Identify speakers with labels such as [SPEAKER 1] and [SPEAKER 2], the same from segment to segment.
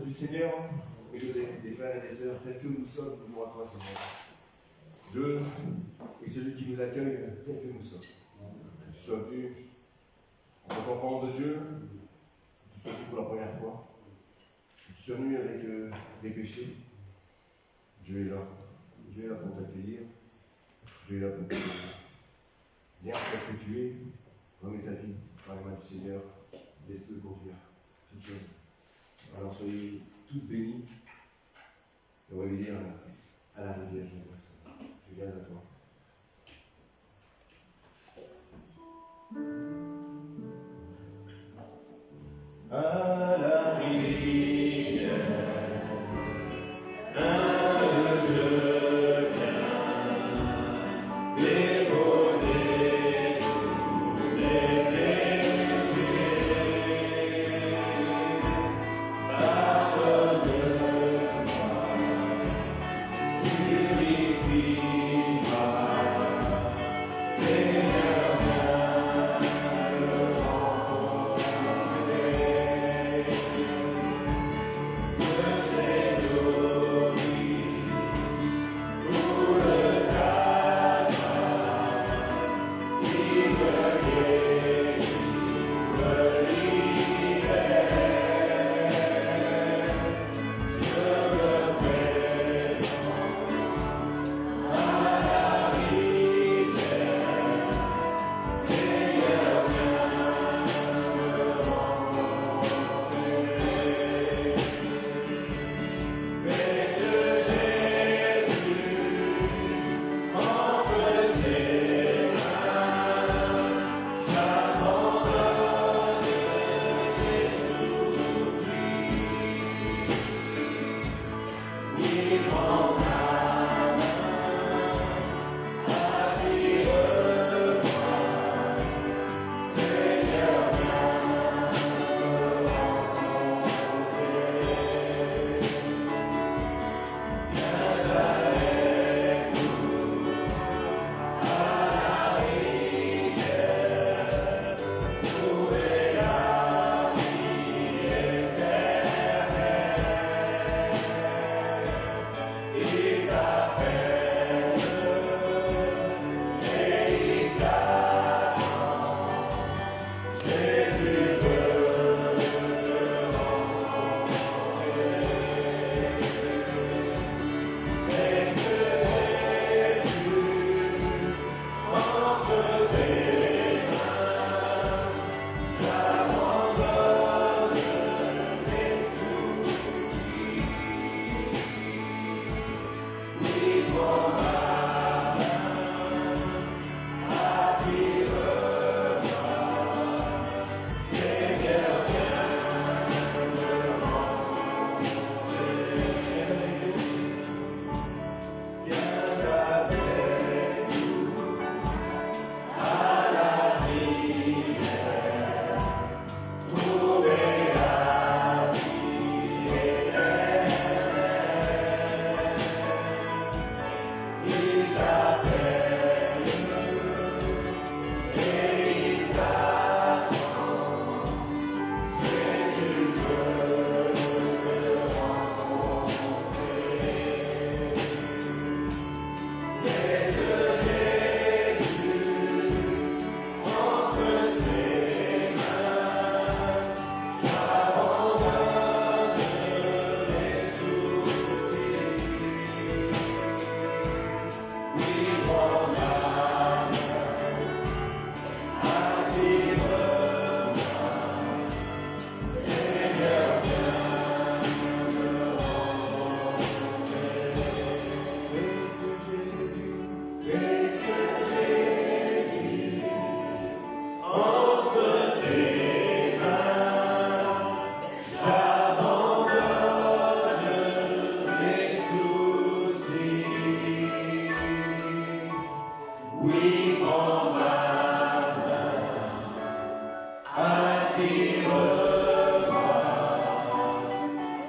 [SPEAKER 1] Du Seigneur, au milieu des frères et des sœurs, tels que nous sommes, nous à toi, Seigneur. Dieu est celui qui nous accueille tel que nous sommes. Que tu sois venu en tant qu'enfant de Dieu, que tu sois venu pour la première fois, que tu sois venu avec des péchés. Dieu est là. Dieu est là pour t'accueillir. Dieu est là pour t'accueillir. Viens tel que tu es, remets ta vie par les mains du Seigneur, laisse-le conduire toutes choses. Alors soyez tous bénis. Et on va lui dire à la rivière, je viens à toi. À la rivière, je viens déposer tous les péchés. Seigneur, viens me rencontrer.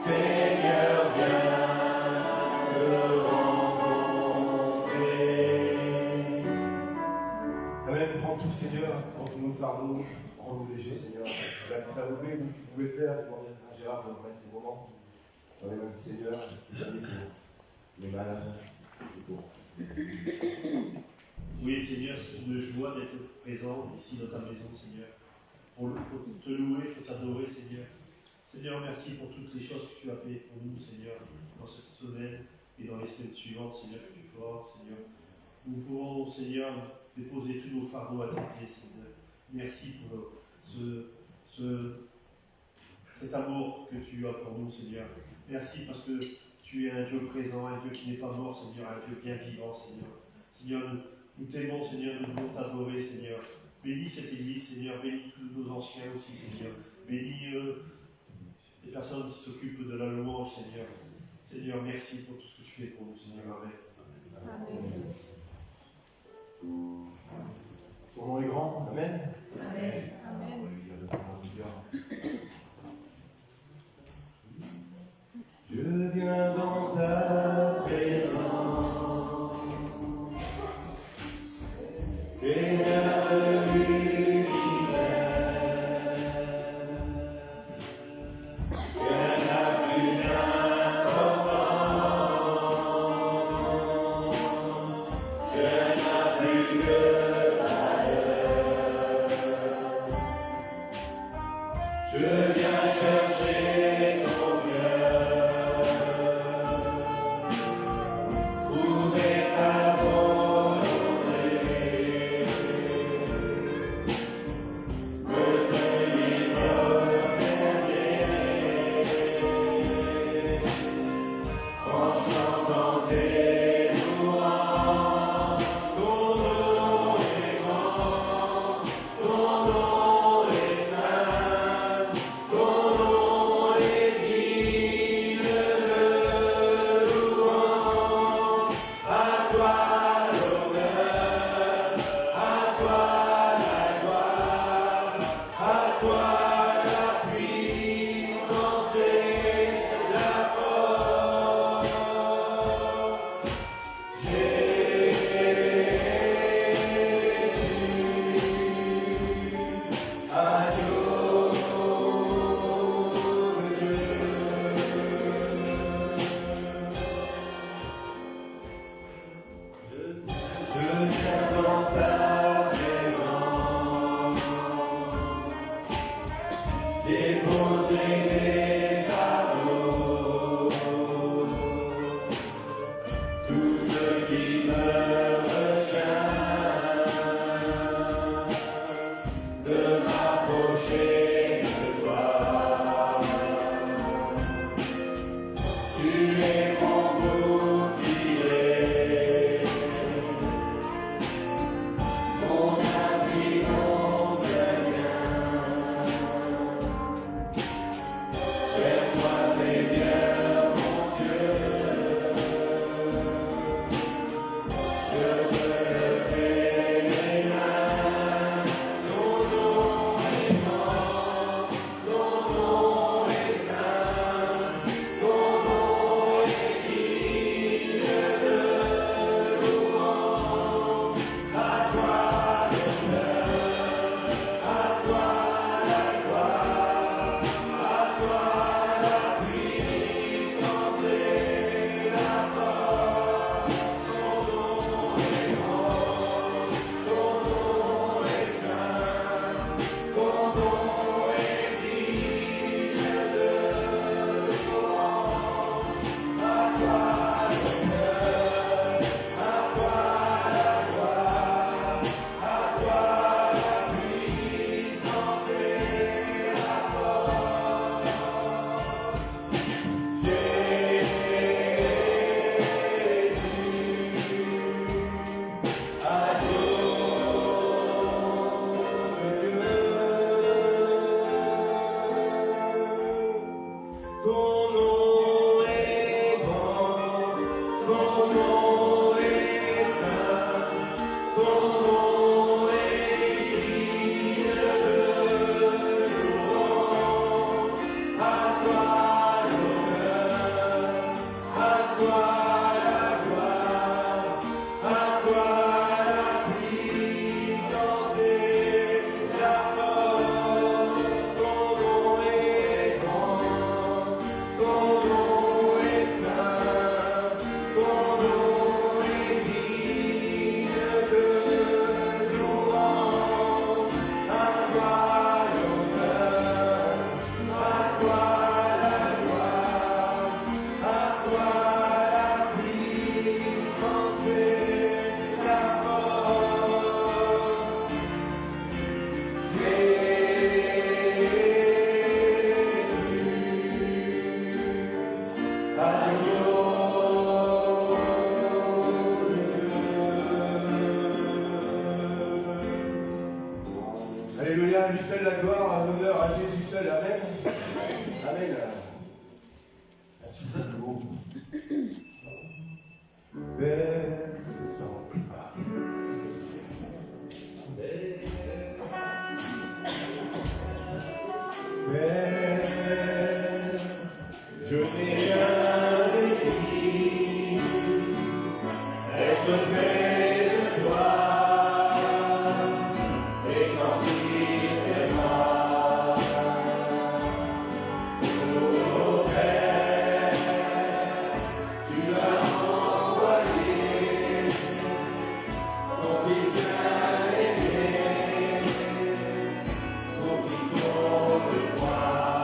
[SPEAKER 1] Amen. Prends tout, Seigneur, prends tous nos fardeaux, prends-nous légers, Seigneur. La vous pouvez faire, demander à Gérard de remettre ces moments dans les mains du Seigneur, pour les malades et pour.
[SPEAKER 2] Oui, Seigneur, c'est une joie d'être présent ici dans ta maison, Seigneur, pour te louer, pour t'adorer, Seigneur. Seigneur, merci pour toutes les choses que tu as faites pour nous, Seigneur, dans cette semaine et dans les semaines suivantes, Seigneur, que tu feras, Seigneur. Nous pouvons, Seigneur, déposer tous nos fardeaux à tes pieds, Seigneur. Merci pour cet amour que tu as pour nous, Seigneur. Merci parce que tu es un Dieu présent, un Dieu qui n'est pas mort, Seigneur, un Dieu bien vivant, Seigneur. Seigneur, nous t'aimons, Seigneur, nous voulons t'adorer, Seigneur. Bénis cette église, Seigneur, bénis tous nos anciens aussi, Seigneur. Bénis les personnes qui s'occupent de la louange, Seigneur. Seigneur, merci pour tout ce que tu fais pour nous, Seigneur. Amen.
[SPEAKER 3] Amen.
[SPEAKER 1] Son nom est grand. Amen.
[SPEAKER 3] Amen. Amen.
[SPEAKER 1] Je viens dans ta présence, Seigneur de l'univers. Il n'y a plus d'importance, il n'y a plus de valeur. Je viens chercher ton cœur, trouver ta volonté, me tenir observé, en chantant tes louanges. Ton nom est grand, ton nom est saint, ton nom est digne de louange. À toi l'honneur, à toi la gloire, à toi la puissance et la force. Jésus, agneau de Dieu. Je viens dans ta présence, déposer mes fardeaux, tout ce qui me retient de m'approcher de toi. Tu es mon bouclier, mon abri, mon Seigneur. Vers toi c'est bien, mon Dieu. Je te fais les mains. Ton nom est grand, ton nom est saint, ton nom est Je n'ai qu'un désir, être près de toi et sentir tes bras. Oh Père, tu as envoyé ton Fils bien-aimé pour quiconque croit.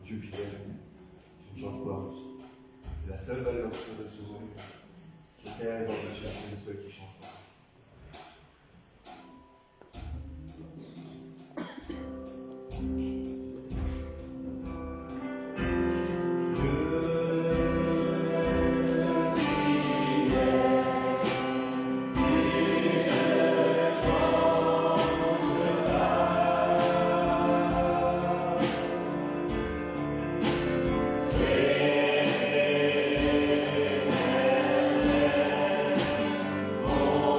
[SPEAKER 1] Dieu fidèle, tu ne changes pas. C'est la seule valeur de ce monde. Sur terre et dans le ciel, c'est le seul qui ne change pas.
[SPEAKER 3] Oh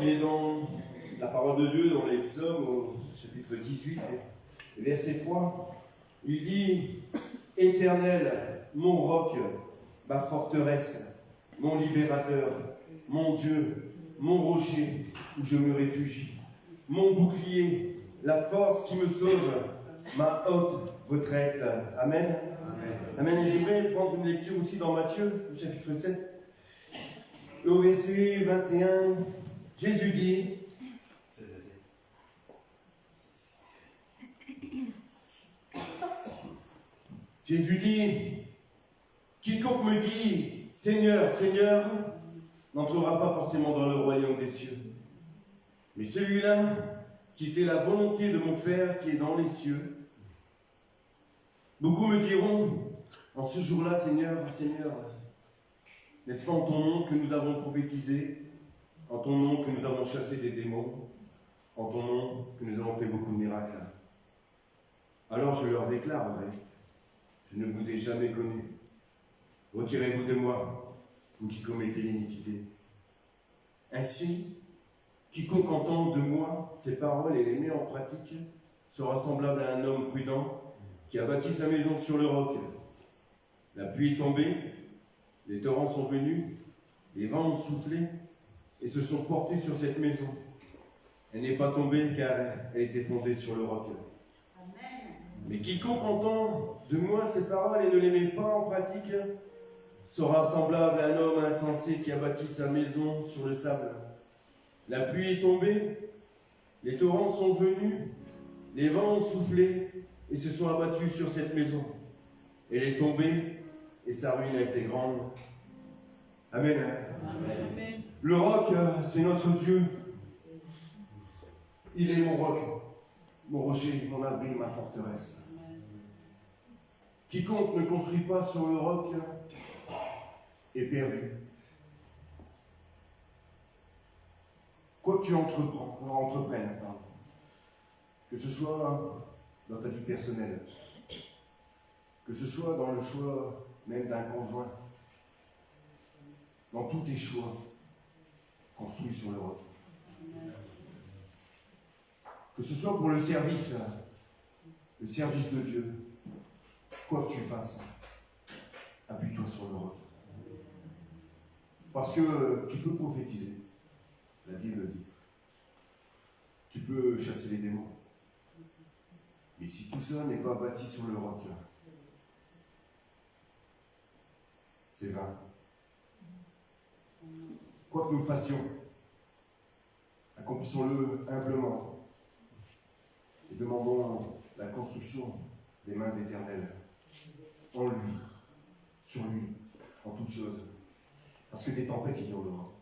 [SPEAKER 1] qui est dans la parole de Dieu, dans les psaumes, au chapitre 18, verset 3. Il dit « Éternel, mon roc, ma forteresse, mon libérateur, mon Dieu, mon rocher, où je me réfugie, mon bouclier, la force qui me sauve, ma haute retraite. » Amen. Amen. Amen. Et j'aimerais prendre une lecture aussi dans Matthieu, au chapitre 7. Au verset 21, Jésus dit, quiconque me dit, Seigneur, Seigneur, n'entrera pas forcément dans le royaume des cieux. Mais celui-là qui fait la volonté de mon Père qui est dans les cieux. Beaucoup me diront, en ce jour-là, Seigneur, Seigneur, n'est-ce pas en ton nom que nous avons prophétisé, en ton nom que nous avons chassé des démons, en ton nom que nous avons fait beaucoup de miracles? Alors je leur déclarerai, je ne vous ai jamais connu. Retirez-vous de moi, vous qui commettez l'iniquité. Ainsi, quiconque entend de moi ces paroles et les met en pratique sera semblable à un homme prudent qui a bâti sa maison sur le roc. La pluie est tombée, les torrents sont venus, les vents ont soufflé et se sont portés sur cette maison. Elle n'est pas tombée car elle était fondée sur le roc. Amen. Mais quiconque entend de moi ces paroles et ne les met pas en pratique sera semblable à un homme insensé qui a bâti sa maison sur le sable. La pluie est tombée, les torrents sont venus, les vents ont soufflé et se sont abattus sur cette maison. Elle est tombée et sa ruine a été grande. Amen. Amen. Le roc, c'est notre Dieu. Il est mon roc, mon rocher, mon abri, ma forteresse. Quiconque ne construit pas sur le roc est perdu. Quoi que tu entreprennes, que ce soit dans ta vie personnelle, que ce soit dans le choix même d'un conjoint, dans tous tes choix, construis sur le roc. Que ce soit pour le service de Dieu, quoi que tu fasses, appuie-toi sur le roc. Parce que tu peux prophétiser, la Bible dit. Tu peux chasser les démons. Mais si tout ça n'est pas bâti sur le roc, c'est vain. Quoi que nous fassions, accomplissons-le humblement et demandons la construction des mains d'Éternel en lui, sur lui, en toutes choses. Parce que des tempêtes, il y en aura.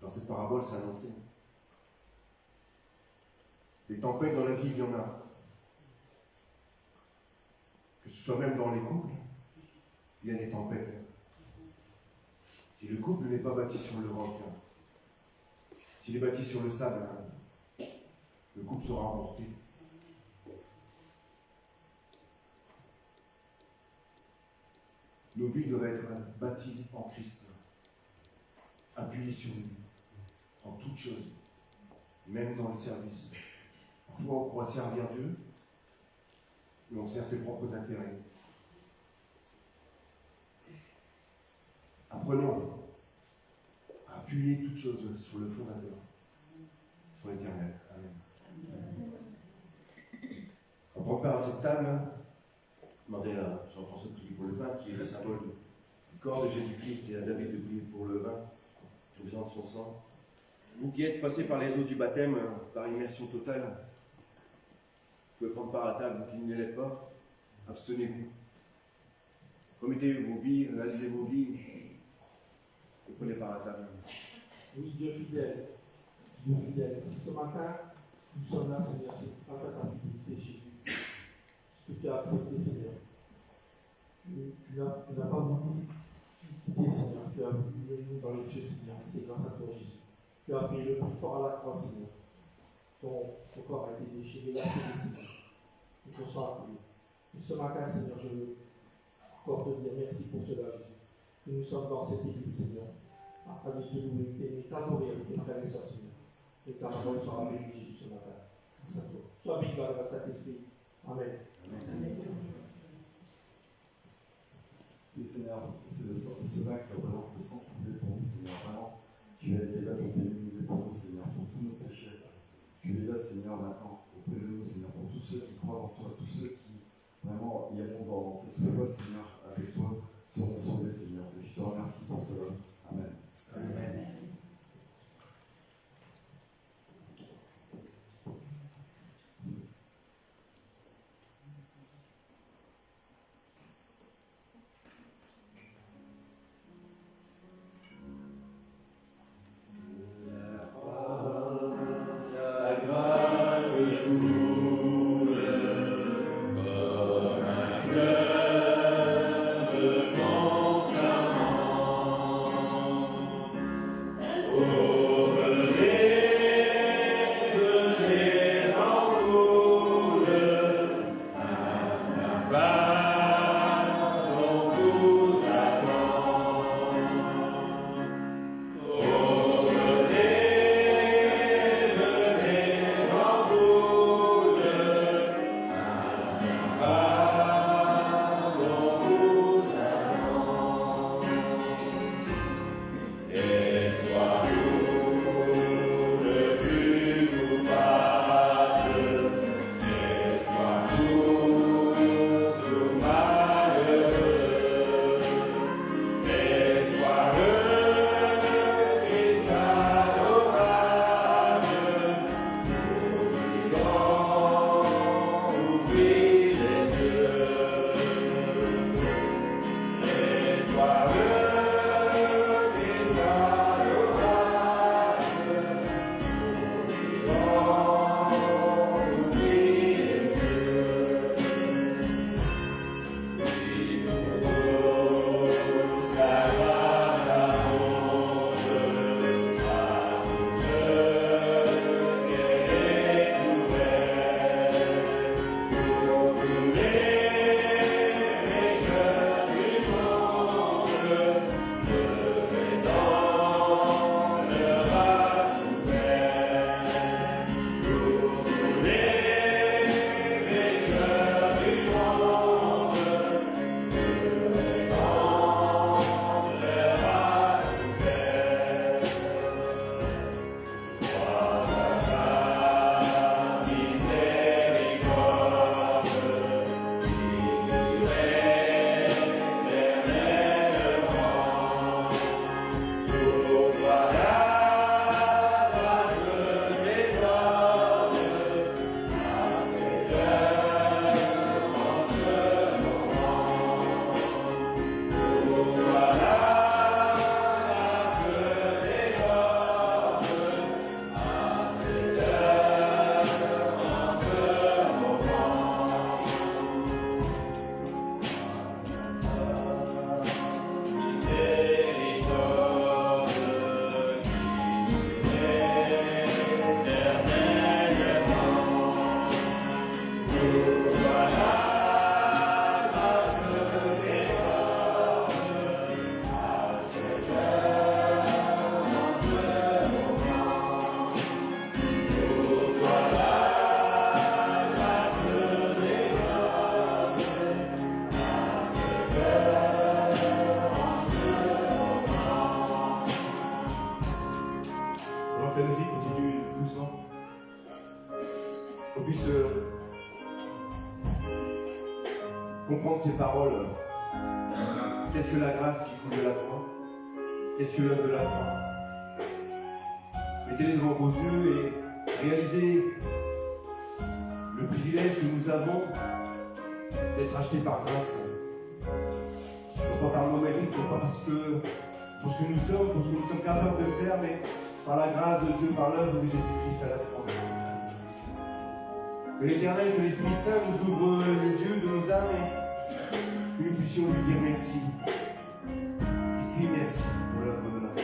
[SPEAKER 1] Dans cette parabole, c'est annoncé. Des tempêtes dans la vie, il y en a. Que ce soit même dans les couples, il y a des tempêtes. Si le couple n'est pas bâti sur le roc, s'il est bâti sur le sable, le couple sera emporté. Nos vies doivent être bâties en Christ, appuyées sur lui, en toutes choses, même dans le service. Parfois, on croit servir Dieu, mais on sert ses propres intérêts. Apprenons à appuyer toutes choses sur le fondateur, sur l'Éternel. Amen. On prend part à cette table. Demandez à Jean-François de prier pour le pain, qui est le symbole du corps de Jésus-Christ, et à David de prier pour le vin, qui représente son sang. Vous qui êtes passés par les eaux du baptême, par immersion totale, vous pouvez prendre part à la table. Vous qui ne l'êtes pas, abstenez-vous. Remettez vos vies, analysez vos vies, et prenez part à la table.
[SPEAKER 3] Oui, Dieu fidèle. Dieu fidèle. Ce matin, nous sommes là, Seigneur, c'est grâce à ta fidélité, Jésus. Ce que tu as accepté, Seigneur. Tu n'as pas beaucoup quitté, Seigneur. Tu as voulu nous dans les cieux, Seigneur. C'est grâce à toi, Jésus. Tu as payé le plus fort à la croix, Seigneur. Ton corps a été déchiré, là, Seigneur. Et ton sang a coulé. Et ce matin, Seigneur, je veux encore te dire merci pour cela, Jésus. Que nous sommes dans cette église, Seigneur. afin de te louer, t'aimer, t'adorer avec tes frères et sœurs, Seigneur. Et ta parole sera bénie, Jésus, ce matin. Grâce à toi. Sois béni dans le Saint-Esprit. Amen.
[SPEAKER 4] Et Seigneur, ce bac représente le sang coulé pour nous, Seigneur. Vraiment, tu as été là pour t'éliminer pour nous, Seigneur, pour tous nos péchés. Tu es là, Seigneur, maintenant, auprès de nous, Seigneur, pour tous ceux qui croient en toi, tous ceux qui vraiment iront dans cette foi, Seigneur, avec toi, seront sauvés, Seigneur. Et je te remercie pour cela. Amen.
[SPEAKER 1] Amen. Comprendre ces paroles. Qu'est-ce que la grâce qui coule de la croix? Qu'est-ce que l'œuvre de la croix? Mettez-les devant vos yeux et réalisez le privilège que nous avons d'être achetés par grâce. Non pas par nos mérites, non pas parce que pour ce que nous sommes, pour ce que nous sommes capables de faire, mais par la grâce de Dieu, par l'œuvre de Jésus-Christ à la croix. Que l'Éternel, que l'Esprit Saint nous ouvre les yeux de nos âmes et que nous puissions lui dire merci. Dites-lui merci pour l'œuvre de la croix.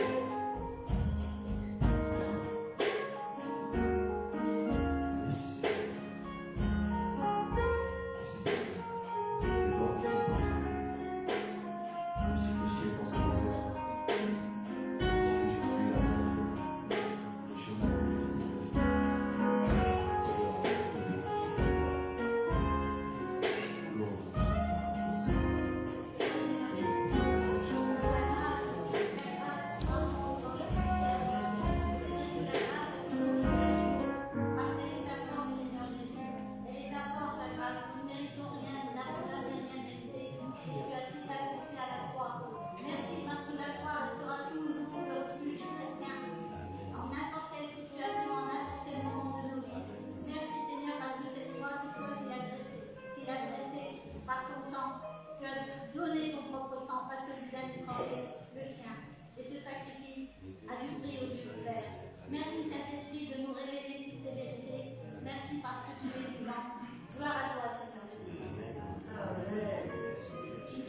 [SPEAKER 1] Merci Seigneur. Merci Seigneur. Les portes sont ouvertes. Merci que le ciel est en train de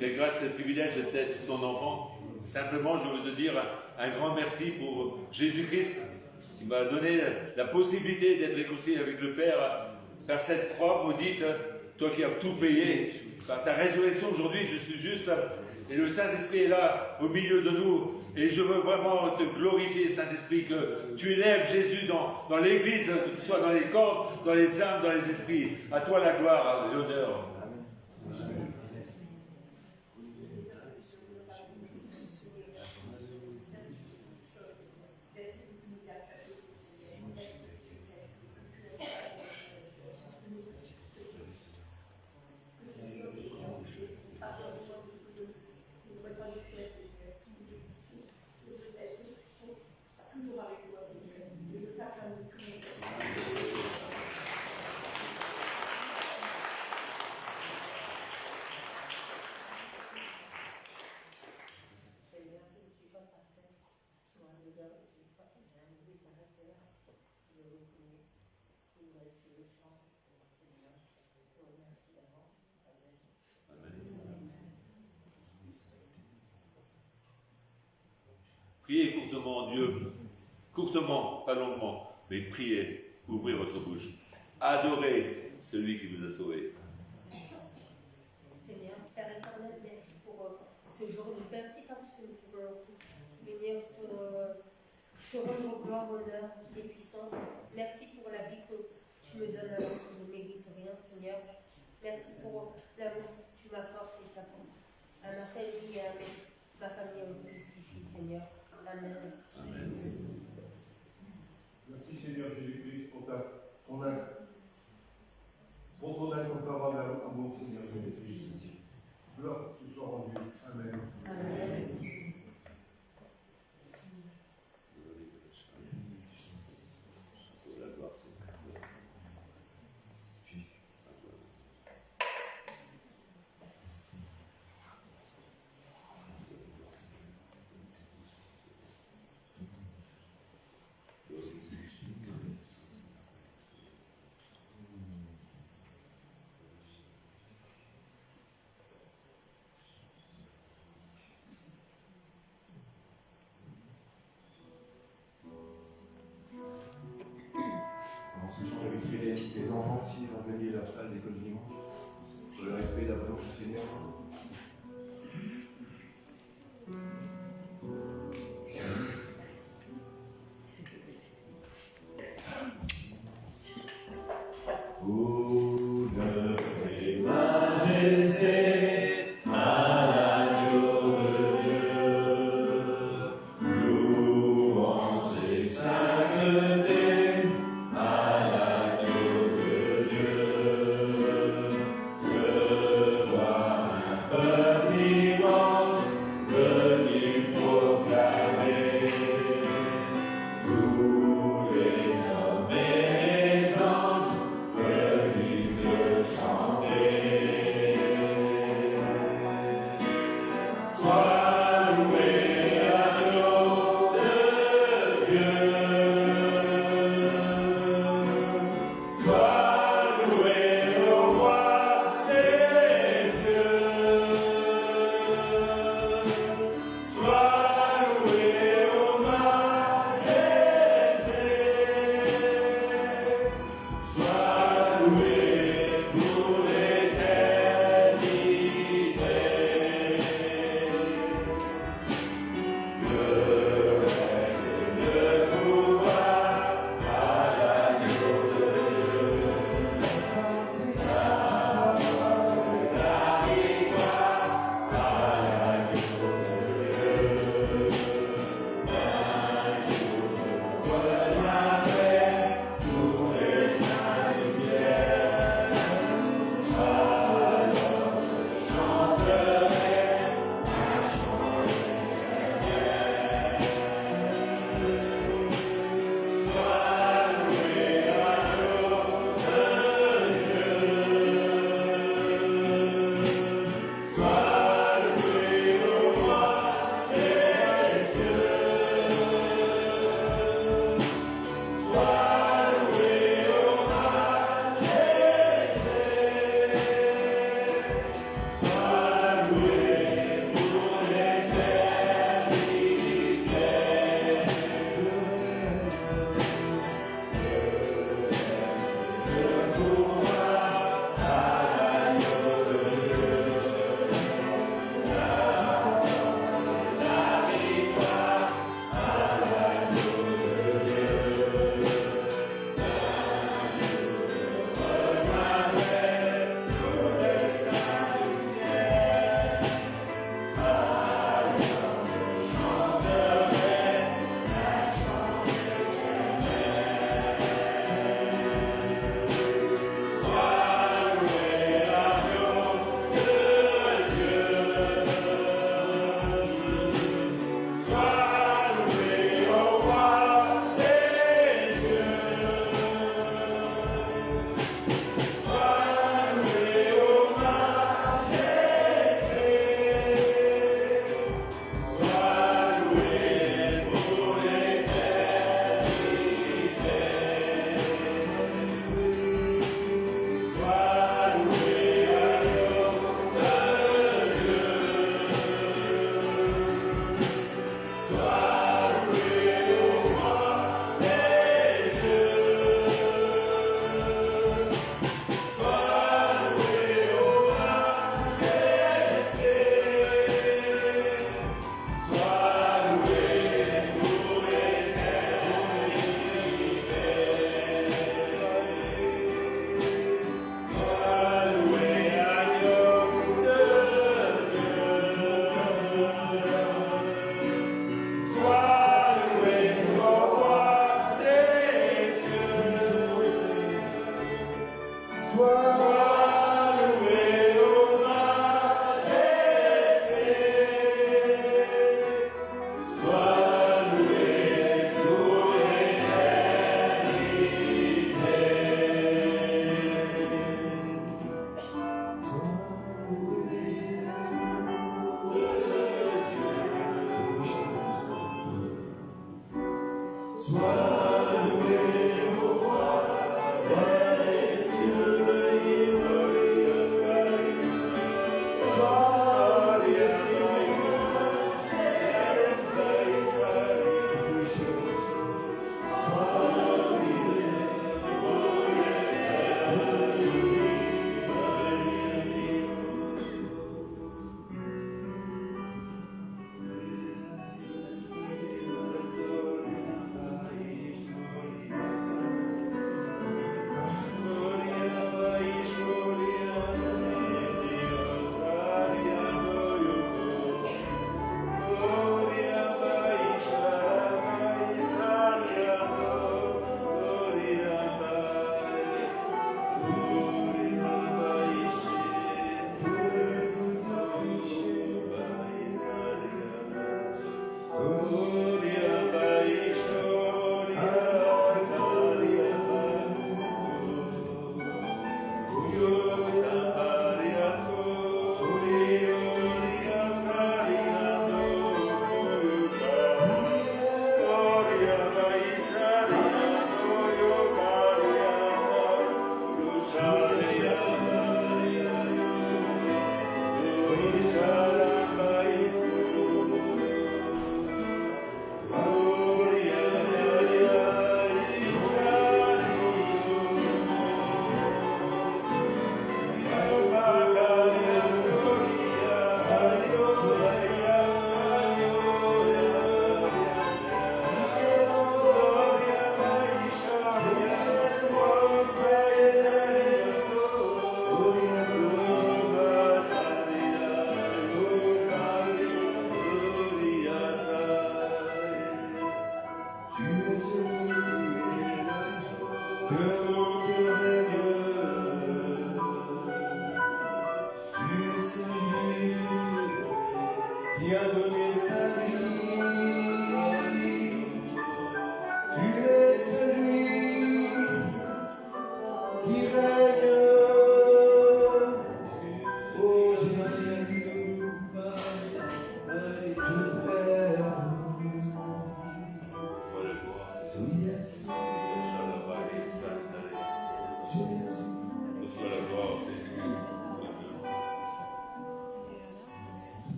[SPEAKER 5] Quelle grâce, quel privilège d'être ton enfant. Simplement, je veux te dire un grand merci pour Jésus-Christ qui m'a donné la possibilité d'être réconcilié avec le Père par cette croix maudite. Toi qui as tout payé, par ta résurrection aujourd'hui, je suis juste. Et le Saint-Esprit est là, au milieu de nous. Et je veux vraiment te glorifier, Saint-Esprit, que tu élèves Jésus dans l'Église, que ce soit dans les corps, dans les âmes, dans les esprits. À toi la gloire, l'honneur. Priez courtement Dieu, courtement, pas longuement, mais priez, ouvrez votre bouche. Adorez celui qui vous a sauvé.
[SPEAKER 6] Seigneur, Père éternel, merci pour ce jour. Merci parce que pour venir te rendre gloire, honneur et puissance. Merci pour la vie que tu me donnes alors que je ne mérite rien, Seigneur. Merci pour l'amour que tu m'apportes et t'apportes à ma famille et à ma famille en Christ ici, Seigneur. Amen.
[SPEAKER 5] Amen.
[SPEAKER 7] Merci Seigneur Jésus-Christ pour ton acte. Pour ton incomparable amour, Seigneur Jésus-Christ. Gloire que tu sois rendu. Amen.
[SPEAKER 6] Amen.
[SPEAKER 1] Les enfants aussi vont gagner leur salle d'école dimanche, pour le respect de la présence du Seigneur.
[SPEAKER 8] Tous les hommes et les anges venus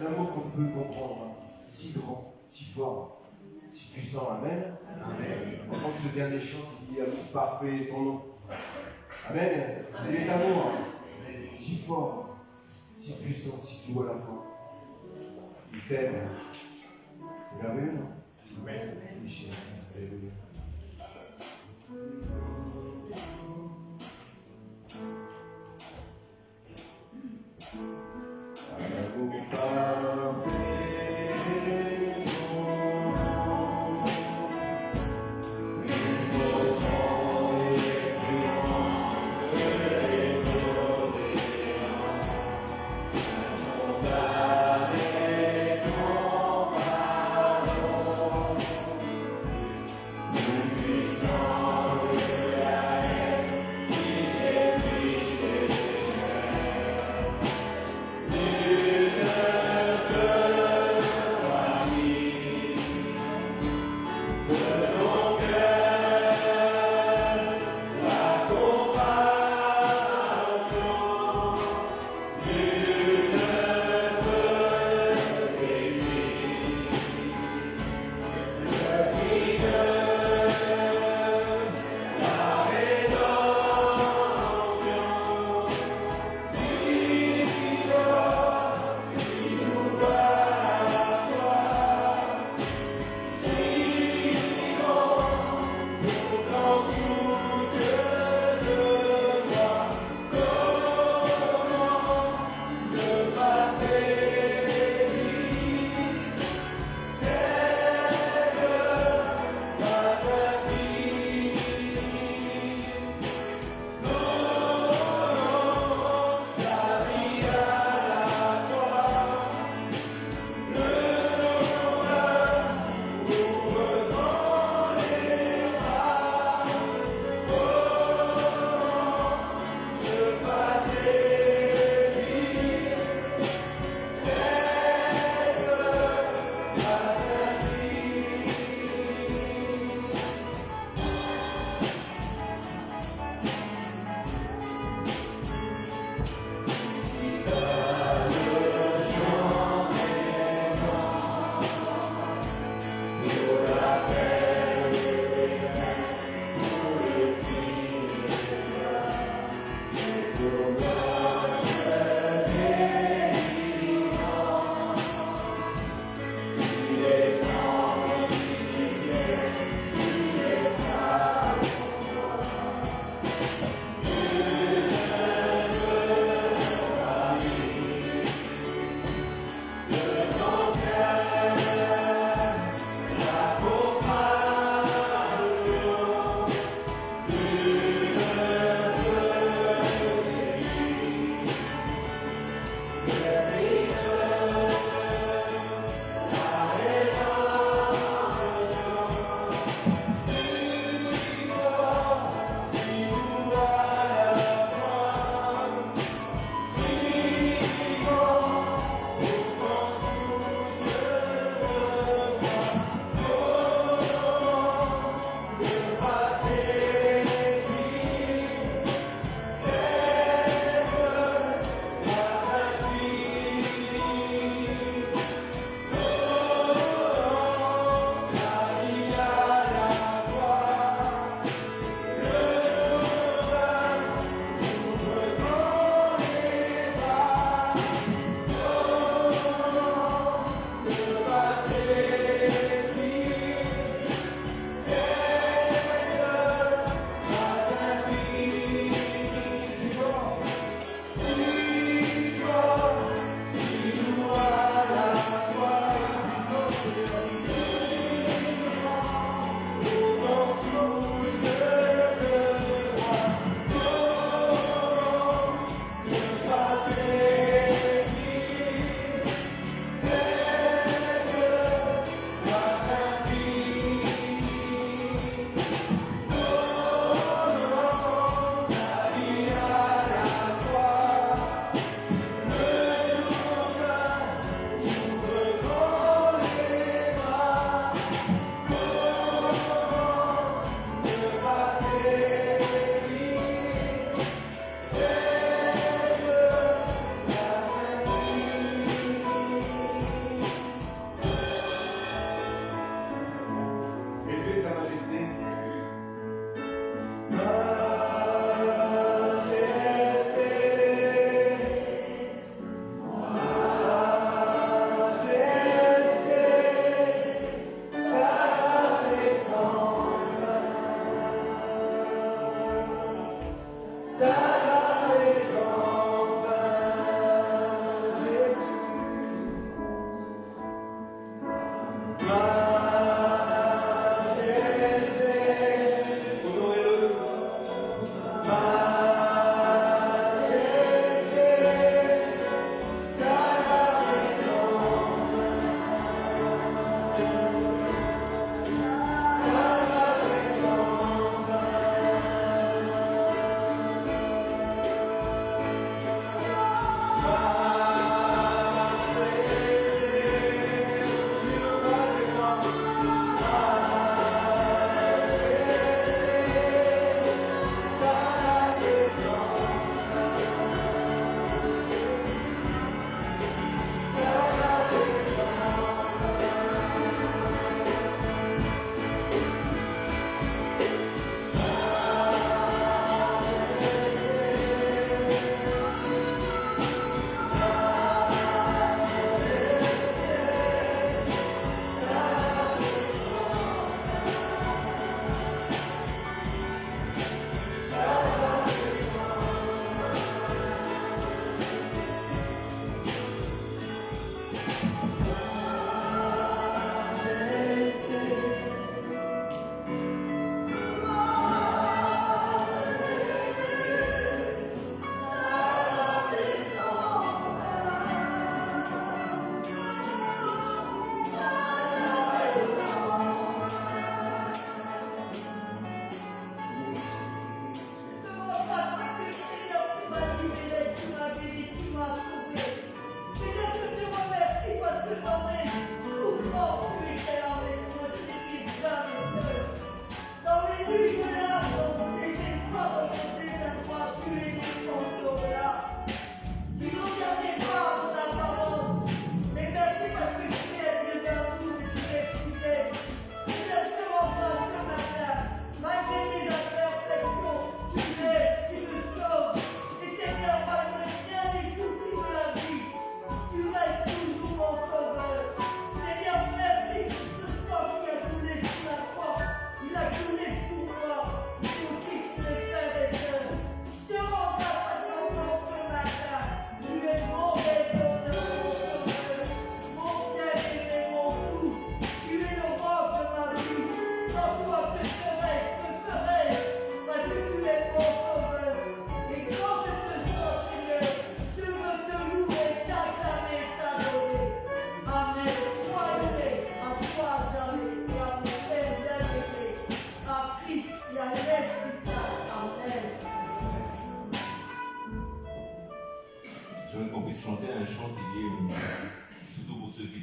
[SPEAKER 1] Un amour qu'on peut comprendre, si grand, si fort, si puissant. Amen. Amen. On prend ce dernier chant qui dit amour parfait est ton nom. Amen. Il est amour, si fort, si puissant, si doux à la fois. Il t'aime. C'est merveilleux, non? Amen. Alléluia. Amour parfait.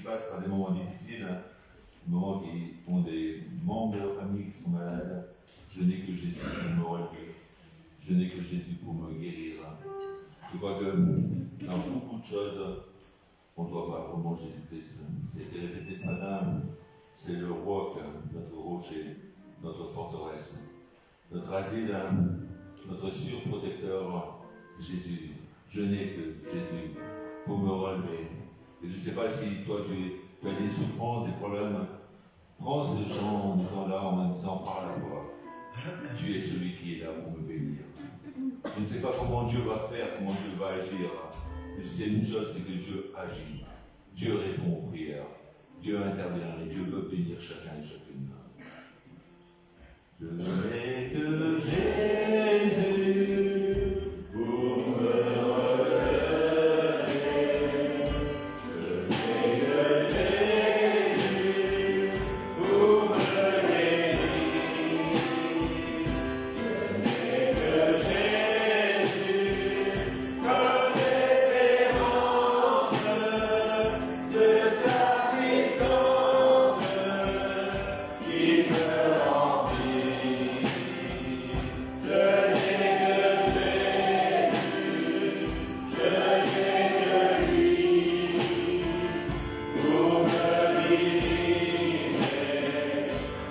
[SPEAKER 5] passent par des moments difficiles, des moments qui ont des membres de leur famille qui sont malades, je n'ai que Jésus pour me relever. Je n'ai que Jésus pour me guérir. Je crois que dans beaucoup de choses, on doit voir vraiment Jésus-Christ. C'était répété ce matin, c'est le roc, notre rocher, notre forteresse, notre asile, notre surprotecteur, Jésus. Je n'ai que Jésus pour me relever. Et je ne sais pas si toi tu as des souffrances, des problèmes. Prends ce chant en étant là, en me disant par la foi, tu es celui qui est là pour me bénir. Je ne sais pas comment Dieu va faire, comment Dieu va agir. Mais je sais une chose, c'est que Dieu agit. Dieu répond aux prières. Dieu intervient et Dieu veut bénir chacun et chacune. Je n'ai que Jésus pour me relever. Je n'ai que Jésus pour me guérir. Je n'ai que Jésus comme référence de sa puissance qui me remplit. Je n'ai que Jésus, je n'ai que lui pour me diriger,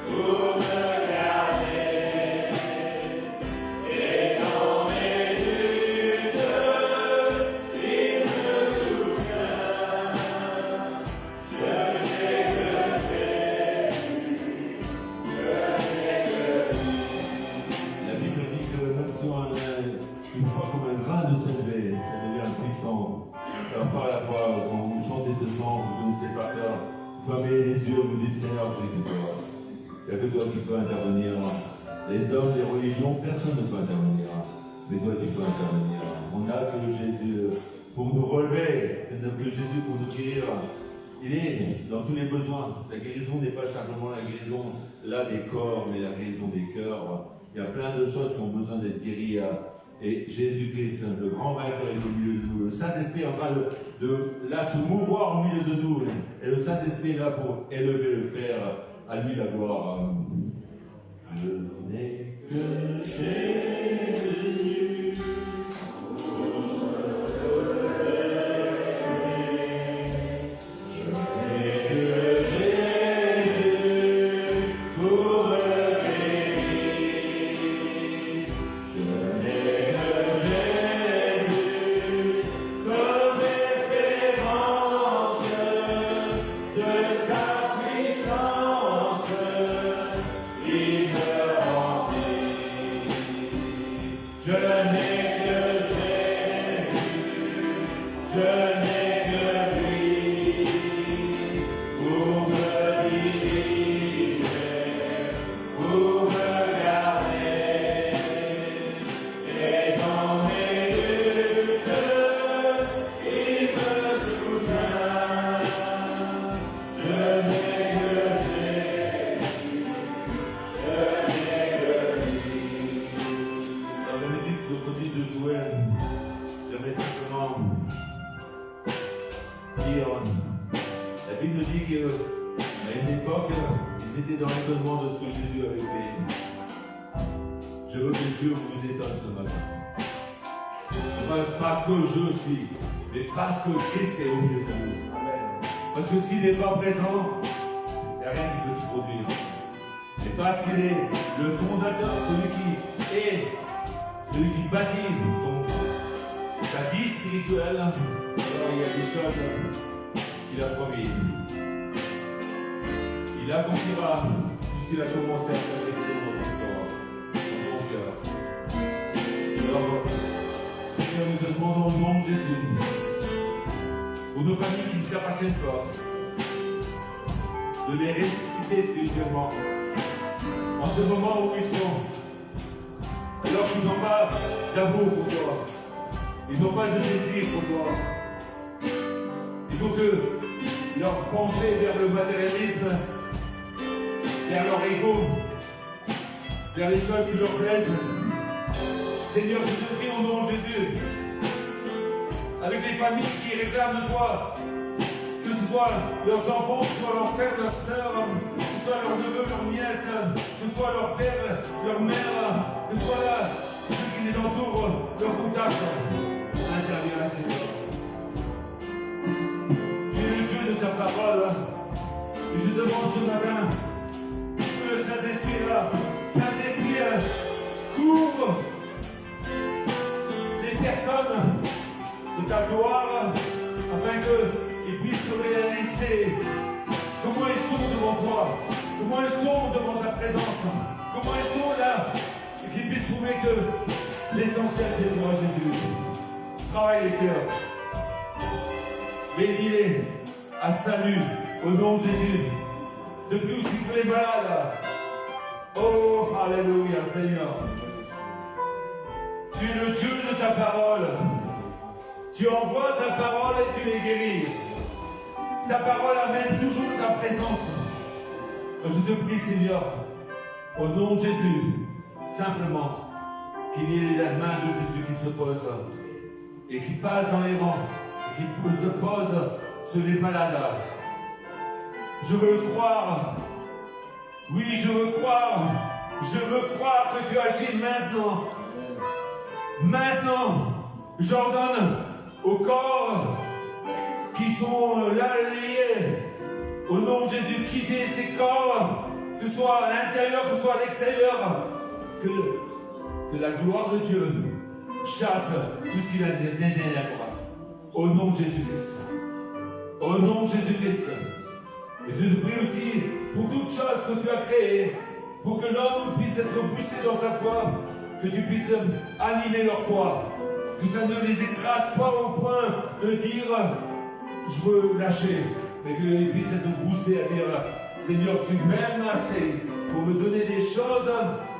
[SPEAKER 5] pour me garder. Et dans mes luttes, il me soutient. Je n'ai que Jésus, je n'ai que lui. La Bible dit que même si on a une foi comme un grain de sauvé, ça devient puissant. Alors par la foi, quand vous chantez ce chant, vous connaissez par cœur, vous fermez les yeux, vous dites Seigneur, j'ai que toi. Il n'y a que toi qui peux intervenir. Les hommes, les religions, personne ne peut intervenir. Mais toi, tu peux intervenir. On n'a que Jésus pour nous relever, on n'a que Jésus pour nous guérir. Il est dans tous les besoins. La guérison n'est pas simplement la guérison là des corps, mais la guérison des cœurs. Il y a plein de choses qui ont besoin d'être guéries. Et Jésus-Christ, le grand vainqueur, est au milieu de nous. Le Saint-Esprit est en train de là se mouvoir au milieu de nous. Et le Saint-Esprit est là pour élever le Père. À lui la gloire. Je n'ai que Jésus pour me relever. Je n'ai que Jésus pour me guérir. Je n'ai que Jésus comme référence de sa puissance. Il me remplit. Je n'ai que Jésus, je n'ai que lui pour me diriger, pour me garder. Et dans mes luttes, il me soutient. Je n'ai que Jésus, je n'ai que lui. Dans la musique d'aujourd'hui de jouer, j'aimerais simplement dire, la Bible dit qu'à une époque, ils étaient dans l'étonnement de ce que Jésus avait fait. Je veux que Dieu vous étonne ce matin. Pas parce que je suis, mais parce que Christ est au milieu de nous. Parce que s'il n'est pas présent, il n'y a rien qui peut se produire. Mais parce qu'il est le fondateur, celui qui bâtit ta vie spirituelle, alors il y a des choses qu'il a promis. Il accomplira tout ce qu'il a commencé à perfectionner dans ton corps, dans ton cœur. Alors, Seigneur, nous te demandons au nom de Jésus, pour nos familles qui ne t'appartiennent pas, de les ressusciter spirituellement, en ce moment où ils sont, alors qu'ils n'ont pas d'amour pour toi, ils n'ont pas de désir pour toi. Il faut que leur pensée vers le matérialisme, vers leur ego, vers les choses qui leur plaisent. Seigneur, je te prie au nom de Jésus, avec les familles qui réclament de toi, que ce soit leurs enfants, que ce soit leurs frères, leurs sœurs, que ce soit leurs neveux, leurs nièces, que ce soit leur père, leur mère, que ce soit là, ceux qui les entourent, leurs contacts. Interviens, Seigneur. Tu es le Dieu de ta parole. Et je demande ce matin que le Saint-Esprit là, Saint-Esprit, couvre les personnes de ta gloire afin qu'ils puissent se réaliser comment ils sont devant toi, comment ils sont devant ta présence, comment ils sont là et qu'ils puissent trouver que l'essentiel c'est toi, Jésus. Travaille les cœurs. Bénis-les à salut au nom de Jésus. Depuis aussi pour les malades. Oh, alléluia, Seigneur. Tu es le Dieu de ta parole. Tu envoies ta parole et tu les guéris. Ta parole amène toujours ta présence. Je te prie, Seigneur, au nom de Jésus, simplement, qu'il y ait la main de Jésus qui se pose et qui passe dans les rangs et qui se pose sur les malades. Je veux croire. Oui, je veux croire. Je veux croire que tu agis maintenant. Maintenant, j'ordonne aux corps qui sont là liés, au nom de Jésus, quitter ces corps, que ce soit à l'intérieur, que ce soit à l'extérieur, que la gloire de Dieu chasse tout ce qu'il a ténèbres. Au nom de Jésus-Christ. Au nom de Jésus-Christ. Et je te prie aussi pour toutes choses que tu as créées, pour que l'homme puisse être poussé dans sa foi, que tu puisses animer leur foi, que ça ne les écrase pas au point de dire je veux lâcher, mais qu'ils puissent être poussés à dire Seigneur, tu m'aimes assez pour me donner des choses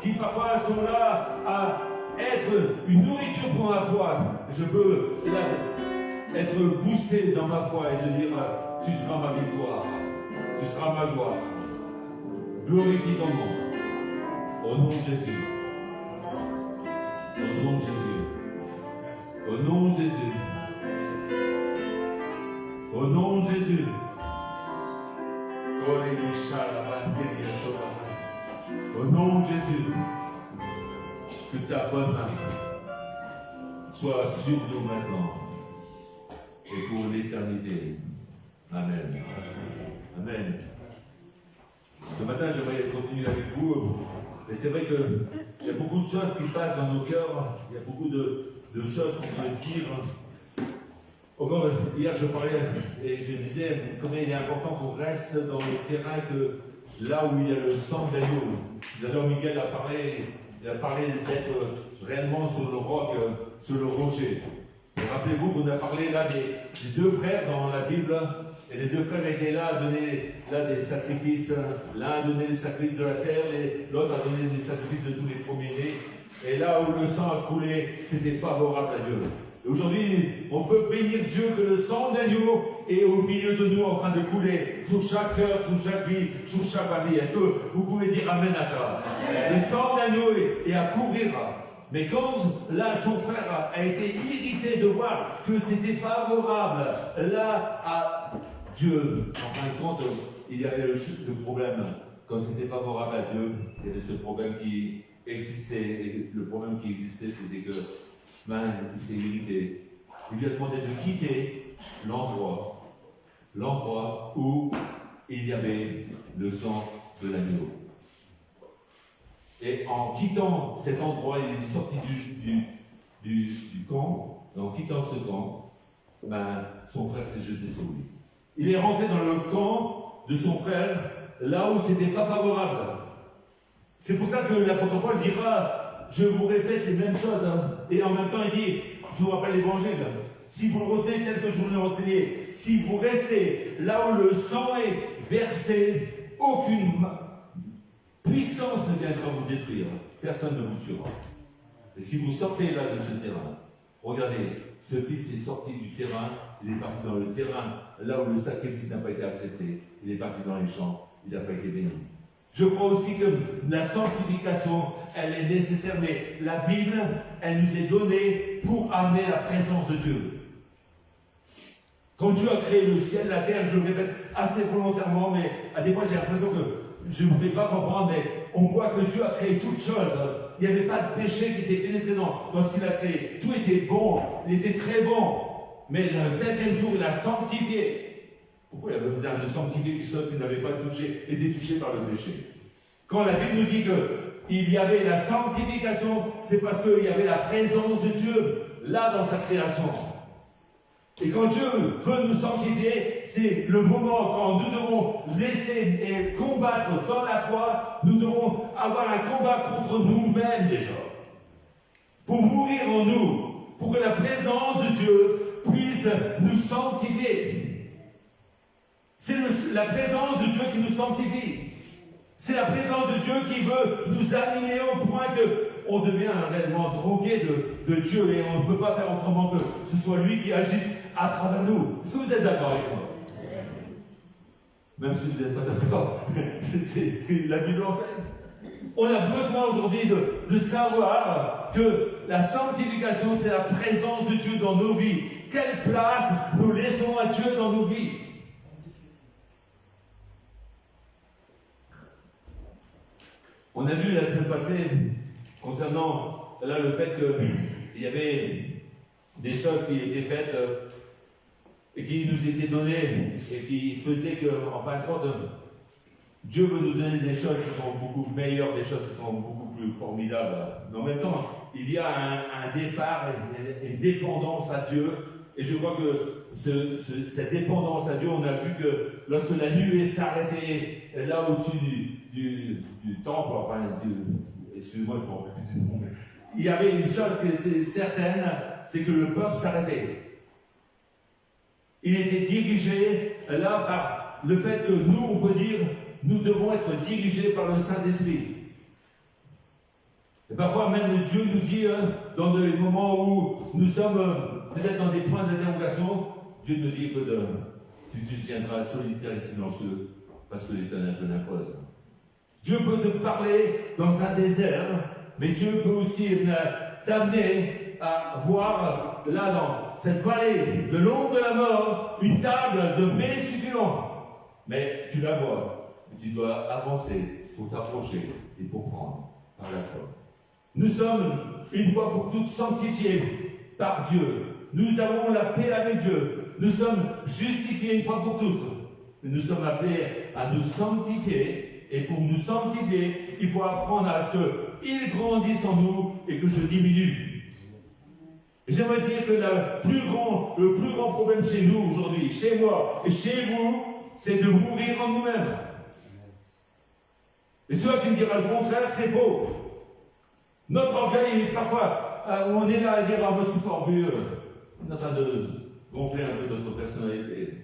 [SPEAKER 5] qui parfois sont là à être une nourriture pour ma foi. Je peux être poussé dans ma foi et de dire tu seras ma victoire, tu seras ma gloire. Glorifie ton nom. Au nom de Jésus. Au nom de Jésus. Au nom de Jésus. Au nom de Jésus. Au nom de Jésus. Que ta bonne main soit sur nous maintenant et pour l'éternité. Amen. Amen. Ce matin, j'aimerais continuer avec vous. Et c'est vrai qu'il y a beaucoup de choses qui passent dans nos cœurs. Il y a beaucoup de choses qu'on peut dire. Encore hier, je parlais et je disais combien il est important qu'on reste dans le terrain, que là où il y a le sang d'agneau. D'ailleurs, Miguel a parlé d'être réellement sur le roc, sur le rocher. Et rappelez-vous qu'on a parlé là des deux frères dans la Bible, et les deux frères étaient là à donner là des sacrifices. L'un a donné les sacrifices de la terre, et l'autre a donné des sacrifices de tous les premiers-nés. Et là où le sang a coulé, c'était favorable à Dieu. Et aujourd'hui, on peut bénir Dieu que le sang d'agneau est au milieu de nous en train de couler sur chaque cœur, sur chaque vie, sur chaque famille. Est-ce que vous pouvez dire Amen à ça? Amen. Le sang d'agneau est à couvrir. Mais quand là, son frère a été irrité de voir que c'était favorable là à Dieu, en fin de compte, il y avait le problème. Quand c'était favorable à Dieu, il y avait ce problème qui existait. Et le problème qui existait, c'était que il s'est irrité. Il lui a demandé de quitter l'endroit où il y avait le sang de l'agneau. Et en quittant cet endroit, il est sorti du camp, et en quittant ce camp, son frère s'est jeté sur lui. Il est rentré dans le camp de son frère, là où c'était pas favorable. C'est pour ça que l'apôtre Paul dira, je vous répète les mêmes choses, et en même temps il dit, je vous rappelle l'évangile, si vous le retenez tel que je vous l'ai enseigné, si vous restez là où le sang est versé, aucune puissance ne viendra vous détruire, personne ne vous tuera. Et si vous sortez là de ce terrain, regardez, ce fils est sorti du terrain, il est parti dans le terrain, là où le sacrifice n'a pas été accepté, il est parti dans les champs, il n'a pas été béni. Je crois aussi que la sanctification, elle est nécessaire, mais la Bible, elle nous est donnée pour amener la présence de Dieu. Quand Dieu a créé le ciel, la terre, je le répète assez volontairement, mais à des fois j'ai l'impression que je ne me fais pas comprendre, mais on voit que Dieu a créé toutes choses. Il n'y avait pas de péché qui était pénétré dans ce qu'il a créé. Tout était bon, il était très bon. Mais le 7e jour, il a sanctifié. Pourquoi il avait besoin de sanctifier quelque chose qui n'avait pas été touché par le péché? Quand la Bible nous dit qu'il y avait la sanctification, c'est parce qu'il y avait la présence de Dieu là dans sa création. Et quand Dieu veut nous sanctifier, c'est le moment quand nous devons laisser et combattre dans la foi, nous devons avoir un combat contre nous-mêmes déjà. Pour mourir en nous, pour que la présence de Dieu puisse nous sanctifier. C'est la présence de Dieu qui nous sanctifie. C'est la présence de Dieu qui veut nous animer au point qu'on devient réellement drogué de Dieu et on ne peut pas faire autrement que ce soit lui qui agisse à travers nous. Est-ce que vous êtes d'accord avec moi? Même si vous n'êtes pas d'accord, c'est ce que la Bible enseigne. On a besoin aujourd'hui de savoir que la sanctification, c'est la présence de Dieu dans nos vies. Quelle place nous laissons à Dieu dans nos vies? On a vu la semaine passée, concernant là, le fait qu'il y avait des choses qui étaient faites et qui nous étaient données et qui faisaient qu'en fin de compte, Dieu veut nous donner des choses qui sont beaucoup meilleures, des choses qui sont beaucoup plus formidables. Mais en même temps, il y a un départ, une dépendance à Dieu. Et je crois que cette dépendance à Dieu, on a vu que lorsque la nuée s'arrêtait là au-dessus du temple, enfin, excusez-moi, je ne me rappelle plus du nom, mais il y avait une chose qui est certaine, c'est que le peuple s'arrêtait. Il était dirigé là par le fait que nous, on peut dire, nous devons être dirigés par le Saint-Esprit. Et parfois même Dieu nous dit, dans des moments où nous sommes peut-être dans des points d'interrogation, Dieu nous dit que tu te tiendras solitaire et silencieux parce que l'Éternel te l'impose. Dieu peut te parler dans un désert, mais Dieu peut aussi t'amener à voir là dans cette vallée de l'ombre de la mort une table de mets succulents. Mais tu la vois, tu dois avancer pour t'approcher et pour prendre par la foi. Nous sommes une fois pour toutes sanctifiés par Dieu. Nous avons la paix avec Dieu. Nous sommes justifiés une fois pour toutes. Nous sommes appelés à nous sanctifier. Et pour nous sanctifier, il faut apprendre à ce qu'il grandisse en nous et que je diminue. Et j'aimerais dire que le plus grand problème chez nous aujourd'hui, chez moi et chez vous, c'est de mourir en nous-mêmes. Et ceux qui me diront le contraire, c'est faux. Notre orgueil, parfois, on est là à dire, ah, moi, je suis pas orgueilleux. On est en train de gonfler un peu notre personnalité.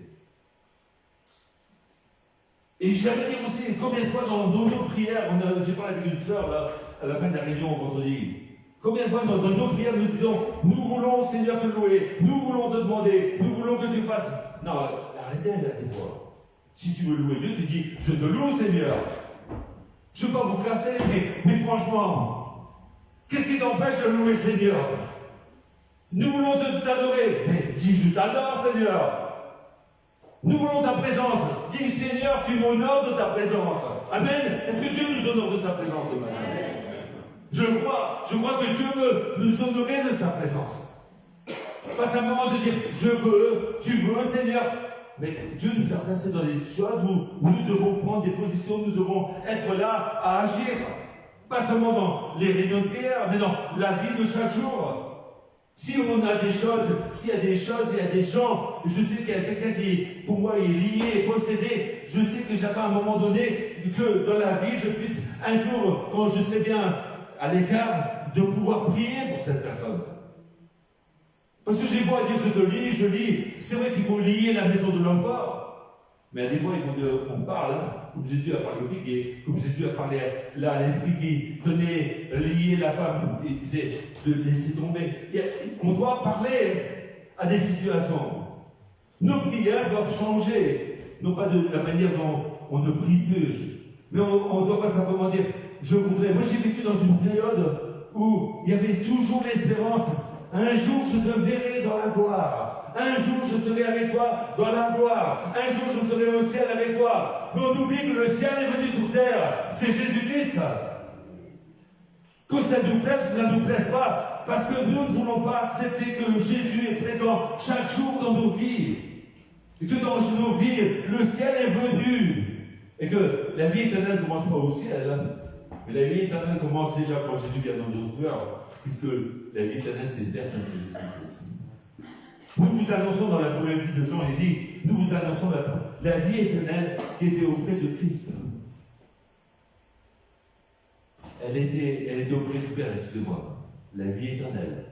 [SPEAKER 5] Et j'aimerais dire aussi, combien de fois dans nos prières, j'ai parlé avec une sœur là, à la fin de la région vendredi, combien de fois dans nos prières nous disons, nous voulons Seigneur te louer, nous voulons te demander, nous voulons que tu fasses. Non, arrêtez là des fois. Si tu veux louer Dieu, tu dis, je te loue Seigneur. Je ne veux pas vous casser, mais franchement, qu'est-ce qui t'empêche de louer le Seigneur? Nous voulons t'adorer, mais dis je t'adore Seigneur. Nous voulons ta présence. Dis Seigneur, tu m'honores de ta présence. Amen. Est-ce que Dieu nous honore de sa présence? Amen. Je crois que Dieu veut nous honorer de sa présence. Pas simplement de dire je veux, tu veux Seigneur. Mais Dieu nous a placés dans des choses où nous devons prendre des positions, nous devons être là à agir. Pas seulement dans les réunions de prière, mais dans la vie de chaque jour. Si on a des choses, s'il y a des choses, il y a des gens, je sais qu'il y a quelqu'un qui, pour moi, est lié, possédé, je sais que j'attends à un moment donné que dans la vie, je puisse, un jour, quand je serai bien à l'écart, de pouvoir prier pour cette personne. Parce que j'ai beau à dire je lis, c'est vrai qu'il faut lier la maison de l'homme fort, mais à des fois, il faut qu'on parle, comme Jésus a parlé aux filles, comme Jésus a parlé là à l'esprit qui tenait lier la femme et disait de laisser tomber. On doit parler à des situations. Nos prières doivent changer, non pas de la manière dont on ne prie plus, mais on ne doit pas simplement dire je voudrais. Moi, j'ai vécu dans une période où il y avait toujours l'espérance. Un jour, je te verrai dans la gloire.
[SPEAKER 8] Un jour, je serai avec toi dans la gloire. Un jour, je serai au ciel avec toi. Mais on oublie que le ciel est venu sur terre. C'est Jésus-Christ. Que ça nous plaise, ça ne nous plaise pas. Parce que nous ne voulons pas accepter que Jésus est présent chaque jour dans nos vies. Et que dans nos vies, le ciel est venu. Et que la vie éternelle ne commence pas au ciel. Mais la vie éternelle commence déjà quand Jésus vient dans nos cœurs. Puisque la vie éternelle, c'est une personne, c'est Jésus-Christ. Nous vous annonçons dans la première vie de Jean, il dit, nous vous annonçons la vie éternelle qui était auprès de Christ. Elle était auprès du Père, excusez-moi. La vie éternelle.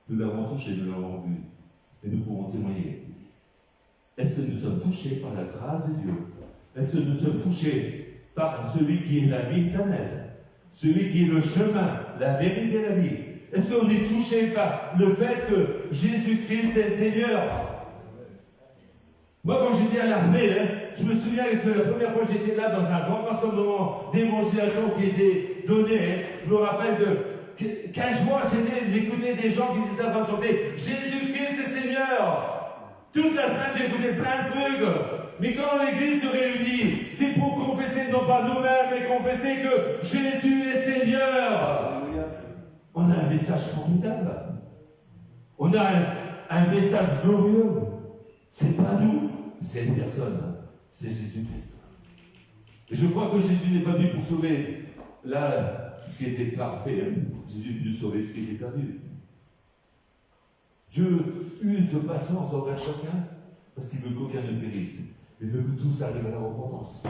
[SPEAKER 8] Nous l'avons touchée, nous l'avons vue. Et nous pouvons témoigner. Est-ce que nous sommes touchés par la grâce de Dieu? Est-ce que nous sommes touchés par celui qui est la vie éternelle? Celui qui est le chemin, la vérité et la vie? Est-ce qu'on est touché par le fait que Jésus-Christ est le Seigneur? Moi, quand j'étais à l'armée, je me souviens que la première fois que j'étais là dans un grand rassemblement d'évangélisation qui était donné, je me rappelle quelle joie c'était d'écouter des gens qui étaient en train de chanter Jésus-Christ est Seigneur. Toute la semaine, j'écoutais plein de trucs. Mais quand l'église se réunit, c'est pour confesser non pas nous-mêmes, mais confesser que Jésus est Seigneur. On a un message formidable. On a un message glorieux. C'est pas nous, c'est une personne. C'est Jésus-Christ. Et je crois que Jésus n'est pas venu pour sauver là ce qui était parfait. Jésus est venu sauver ce qui était perdu. Dieu use de patience envers chacun parce qu'il veut qu'aucun ne périsse. Il veut que tous arrivent à la repentance.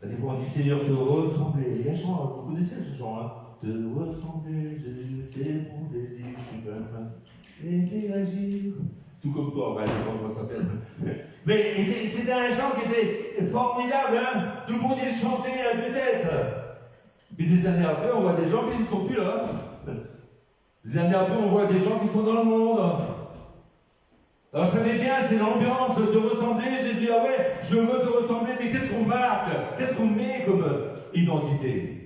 [SPEAKER 8] Des fois on dit Seigneur, te ressembler. Il y a un chant, vous connaissez ce chant, hein? Te ressembler, Jésus, c'est mon désir suprême. Et agir. Tout comme toi, je ne sais pas comment ça s'appelle. Mais c'était un chant qui était formidable, hein? Tout le monde y chantait à tue-tête. Puis des années après, on voit des gens qui ne sont plus là. Des années après, on voit des gens qui sont dans le monde. Alors, vous savez bien, c'est l'ambiance de ressembler. Jésus, ah ouais, je veux te ressembler, mais qu'est-ce qu'on marque? Qu'est-ce qu'on met comme identité?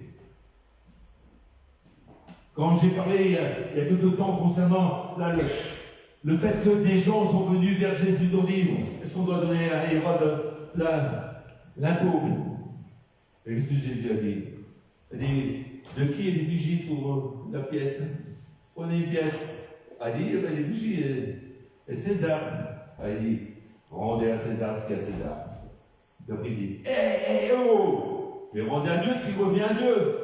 [SPEAKER 8] Quand j'ai parlé il y a quelques temps concernant là, le fait que des gens sont venus vers Jésus, ils ont dit, est-ce qu'on doit donner à Hérode l'impôt? Et qu'est-ce que Jésus a dit? Il a dit, de qui est l'effigie sur la pièce? On est une pièce. Il a dit, l'effigie est de César. Il a dit, rendez à César ce qu'il y a à César. Et après il dit, oh! Mais rendez à Dieu ce qui revient à Dieu.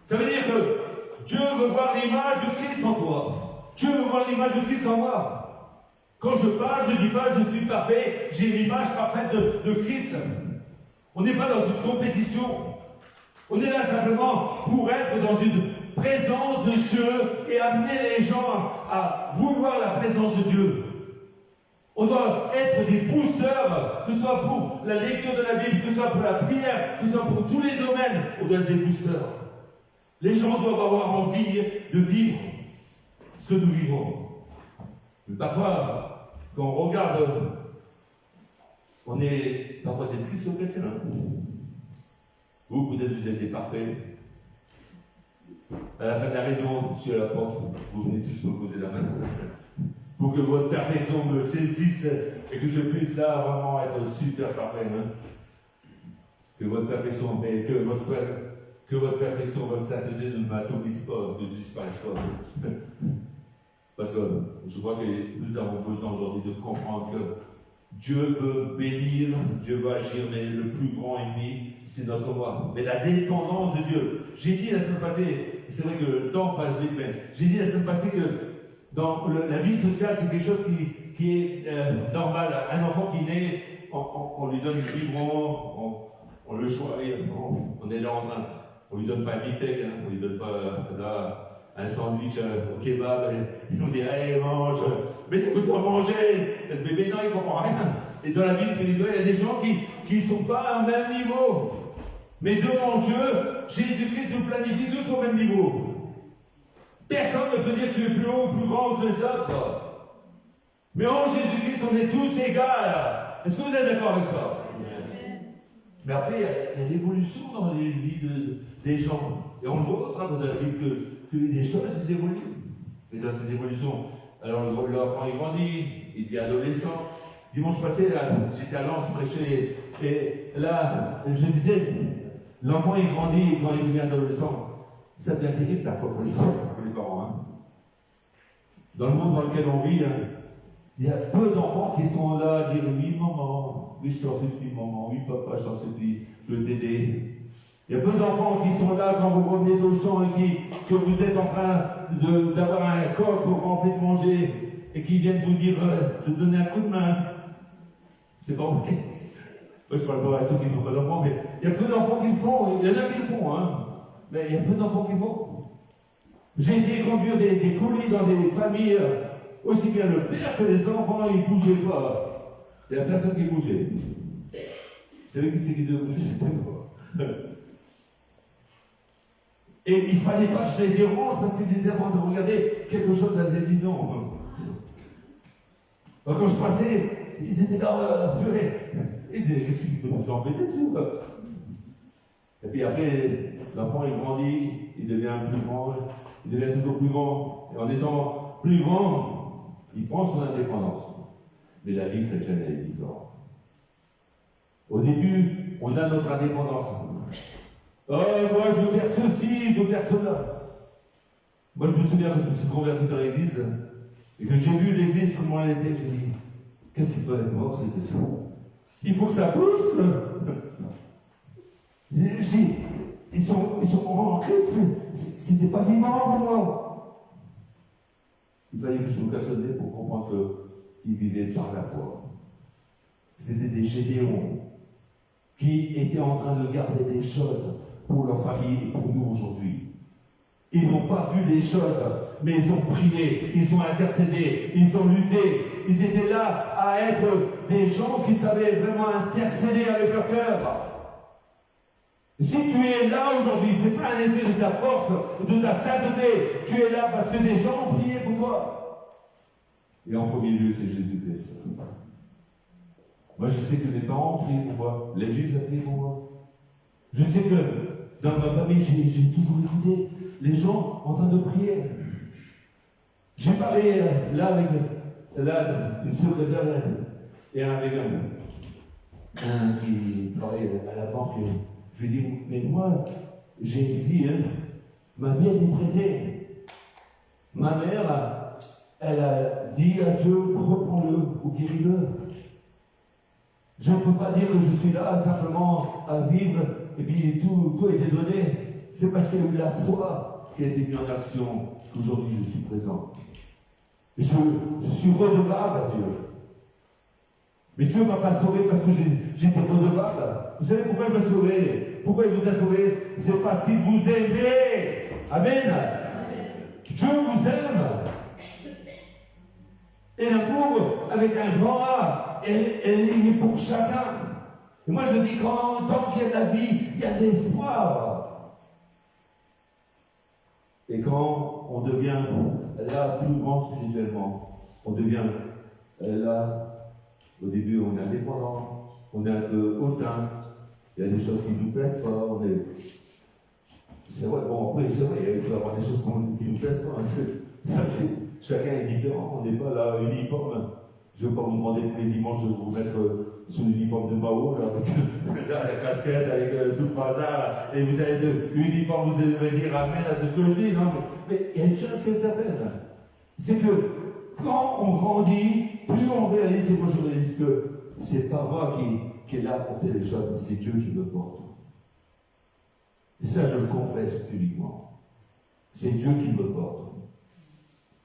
[SPEAKER 8] Ça veut dire que Dieu veut voir l'image de Christ en toi. Dieu veut voir l'image de Christ en moi. Quand je parle, je ne dis pas je suis parfait, j'ai l'image parfaite de Christ. On n'est pas dans une compétition. On est là simplement pour être dans une présence de Dieu et amener les gens à vouloir la présence de Dieu. On doit être des boosters, que ce soit pour la lecture de la Bible, que ce soit pour la prière, que ce soit pour tous les domaines, on doit être des boosters. Les gens doivent avoir envie de vivre ce que nous vivons. Mais parfois, quand on regarde, on est parfois des tristes chrétiens. Vous, peut-être, vous êtes des parfaits. À la fin de la réunion, je suis à la porte, vous venez tous me poser la main. Pour que votre perfection me saisisse et que je puisse là vraiment être super parfait. Hein? Que votre perfection, mais que votre perfection, votre sainteté ne m'atomise pas, ne disparaisse pas. Parce que je crois que nous avons besoin aujourd'hui de comprendre que Dieu veut bénir, Dieu veut agir, mais le plus grand ennemi, c'est notre moi. Mais la dépendance de Dieu. J'ai dit la semaine passée, c'est vrai que le temps passe vite, mais j'ai dit la semaine passée que dans la vie sociale, c'est quelque chose qui est normal. Un enfant qui naît, on lui donne le biberon, on le choisit, on est là en train. On lui donne pas un bifteck, hein, on lui donne pas là, un sandwich au kebab, et on dit allez mange, mais t'écoutes pas manger, le bébé non il comprend rien. Et dans la vie spirituelle, il y a des gens qui ne sont pas au même niveau. Mais devant Dieu, Jésus-Christ nous planifie tous au même niveau. Personne ne peut dire que tu es plus haut ou plus grand que les autres. Mais en Jésus-Christ, on est tous égaux. Est-ce que vous êtes d'accord avec ça? Mais après, il y a l'évolution dans les vies des gens. Et on le voit au travers de la Bible que les choses évoluent. Et dans cette évolution, Alors l'enfant il grandit, il devient adolescent. Dimanche passé, là, j'étais à Lens prêcher, et là, je disais, l'enfant il grandit, et quand il devient adolescent, ça devient terrible parfois pour les parents. Hein. Dans le monde dans lequel on vit, hein, il y a peu d'enfants qui sont là à dire oui maman, oui je t'en supplie maman, oui papa je t'en supplie, je veux t'aider. Il y a peu d'enfants qui sont là quand vous revenez au champ et que vous êtes en train d'avoir un coffre rempli de manger et qui viennent vous dire je te donne un coup de main. C'est pas vrai. Moi je parle pas à ceux qui n'ont pas d'enfants, mais il y a peu d'enfants qui le font, il y en a qui le font, hein. Mais il y a peu d'enfants qui le font. J'ai été conduire des colis dans des familles, aussi bien le père que les enfants, ils ne bougeaient pas. Il n'y a personne qui bougeait. Vous savez qui c'est qui devait bouger? C'était moi. Et il ne fallait pas que je les dérange parce qu'ils étaient en train de regarder quelque chose à la télévision. Alors quand je passais, ils étaient là, purée. Ils disaient, qu'est-ce qu'ils peuvent nous embêter dessus? Et puis après, l'enfant il grandit, il devient plus grand, il devient toujours plus grand. Et en étant plus grand, il prend son indépendance. Mais la vie chrétienne, elle est différente. Au début, on a notre indépendance. Oh, moi je veux faire ceci, je veux faire cela. Moi je me souviens que je me suis converti dans l'église et que j'ai vu l'église comment elle était. J'ai dit, qu'est-ce qui peut être mort, cette église? Il faut que ça pousse. Ils sont en Christ, mais c'était pas vivant pour moi. Il fallait que je me casse le nez pour comprendre qu'ils vivaient par la foi. C'était des Gédéons qui étaient en train de garder des choses pour leur famille et pour nous aujourd'hui. Ils n'ont pas vu les choses, mais ils ont prié, ils ont intercédé, ils ont lutté. Ils étaient là à être des gens qui savaient vraiment intercéder avec leur cœur. Si tu es là aujourd'hui, ce n'est pas un effet de ta force, de ta sainteté. Tu es là parce que des gens ont prié pour toi. Et en premier lieu, c'est Jésus-Christ. Moi, je sais que mes parents ont prié pour moi. L'Église a prié pour moi. Je sais que dans ma famille, j'ai toujours écouté les gens en train de prier. J'ai parlé là avec une secrétaire et avec un qui travaillait à la banque. Je lui ai dit, mais moi, j'ai une vie, hein. Ma vie, elle est prêtée. Ma mère, elle a dit à Dieu, reprends-le ou guéris-le. Je ne peux pas dire que je suis là simplement à vivre et puis tout a été donné. C'est parce qu'il y a eu la foi qui a été mise en action qu'aujourd'hui je suis présent. Et je suis redevable à Dieu. Mais Dieu ne m'a pas sauvé parce que j'étais redevable. Vous savez pourquoi il m'a sauvé? Pourquoi il vous a sauvé? C'est parce qu'il vous aimait. Amen. Dieu vous aime. Et l'amour, avec un grand A, elle est pour chacun. Et moi je dis, tant qu'il y a de la vie, il y a de l'espoir. Et quand on devient là plus grand spirituellement, on devient là, au début on est indépendant, on est un peu hautain, il y a des choses qui ne nous plaisent pas, c'est vrai, bon après c'est vrai, il peut y avoir des choses qui ne nous plaisent pas, chacun est différent, on n'est pas là uniforme. Je ne vais pas vous demander tous les dimanches de vous mettre sous l'uniforme de Mao, là, avec la casquette, avec tout le bazar, et vous allez être uniforme, vous allez dire amen à tout ce que je dis, non? Mais il y a une chose qui est certaine, c'est que quand on grandit, plus on réalise, et moi je réalise que c'est pas moi qui est là à porter les choses, mais c'est Dieu qui me porte. Et ça, je le confesse publiquement. C'est Dieu qui me porte.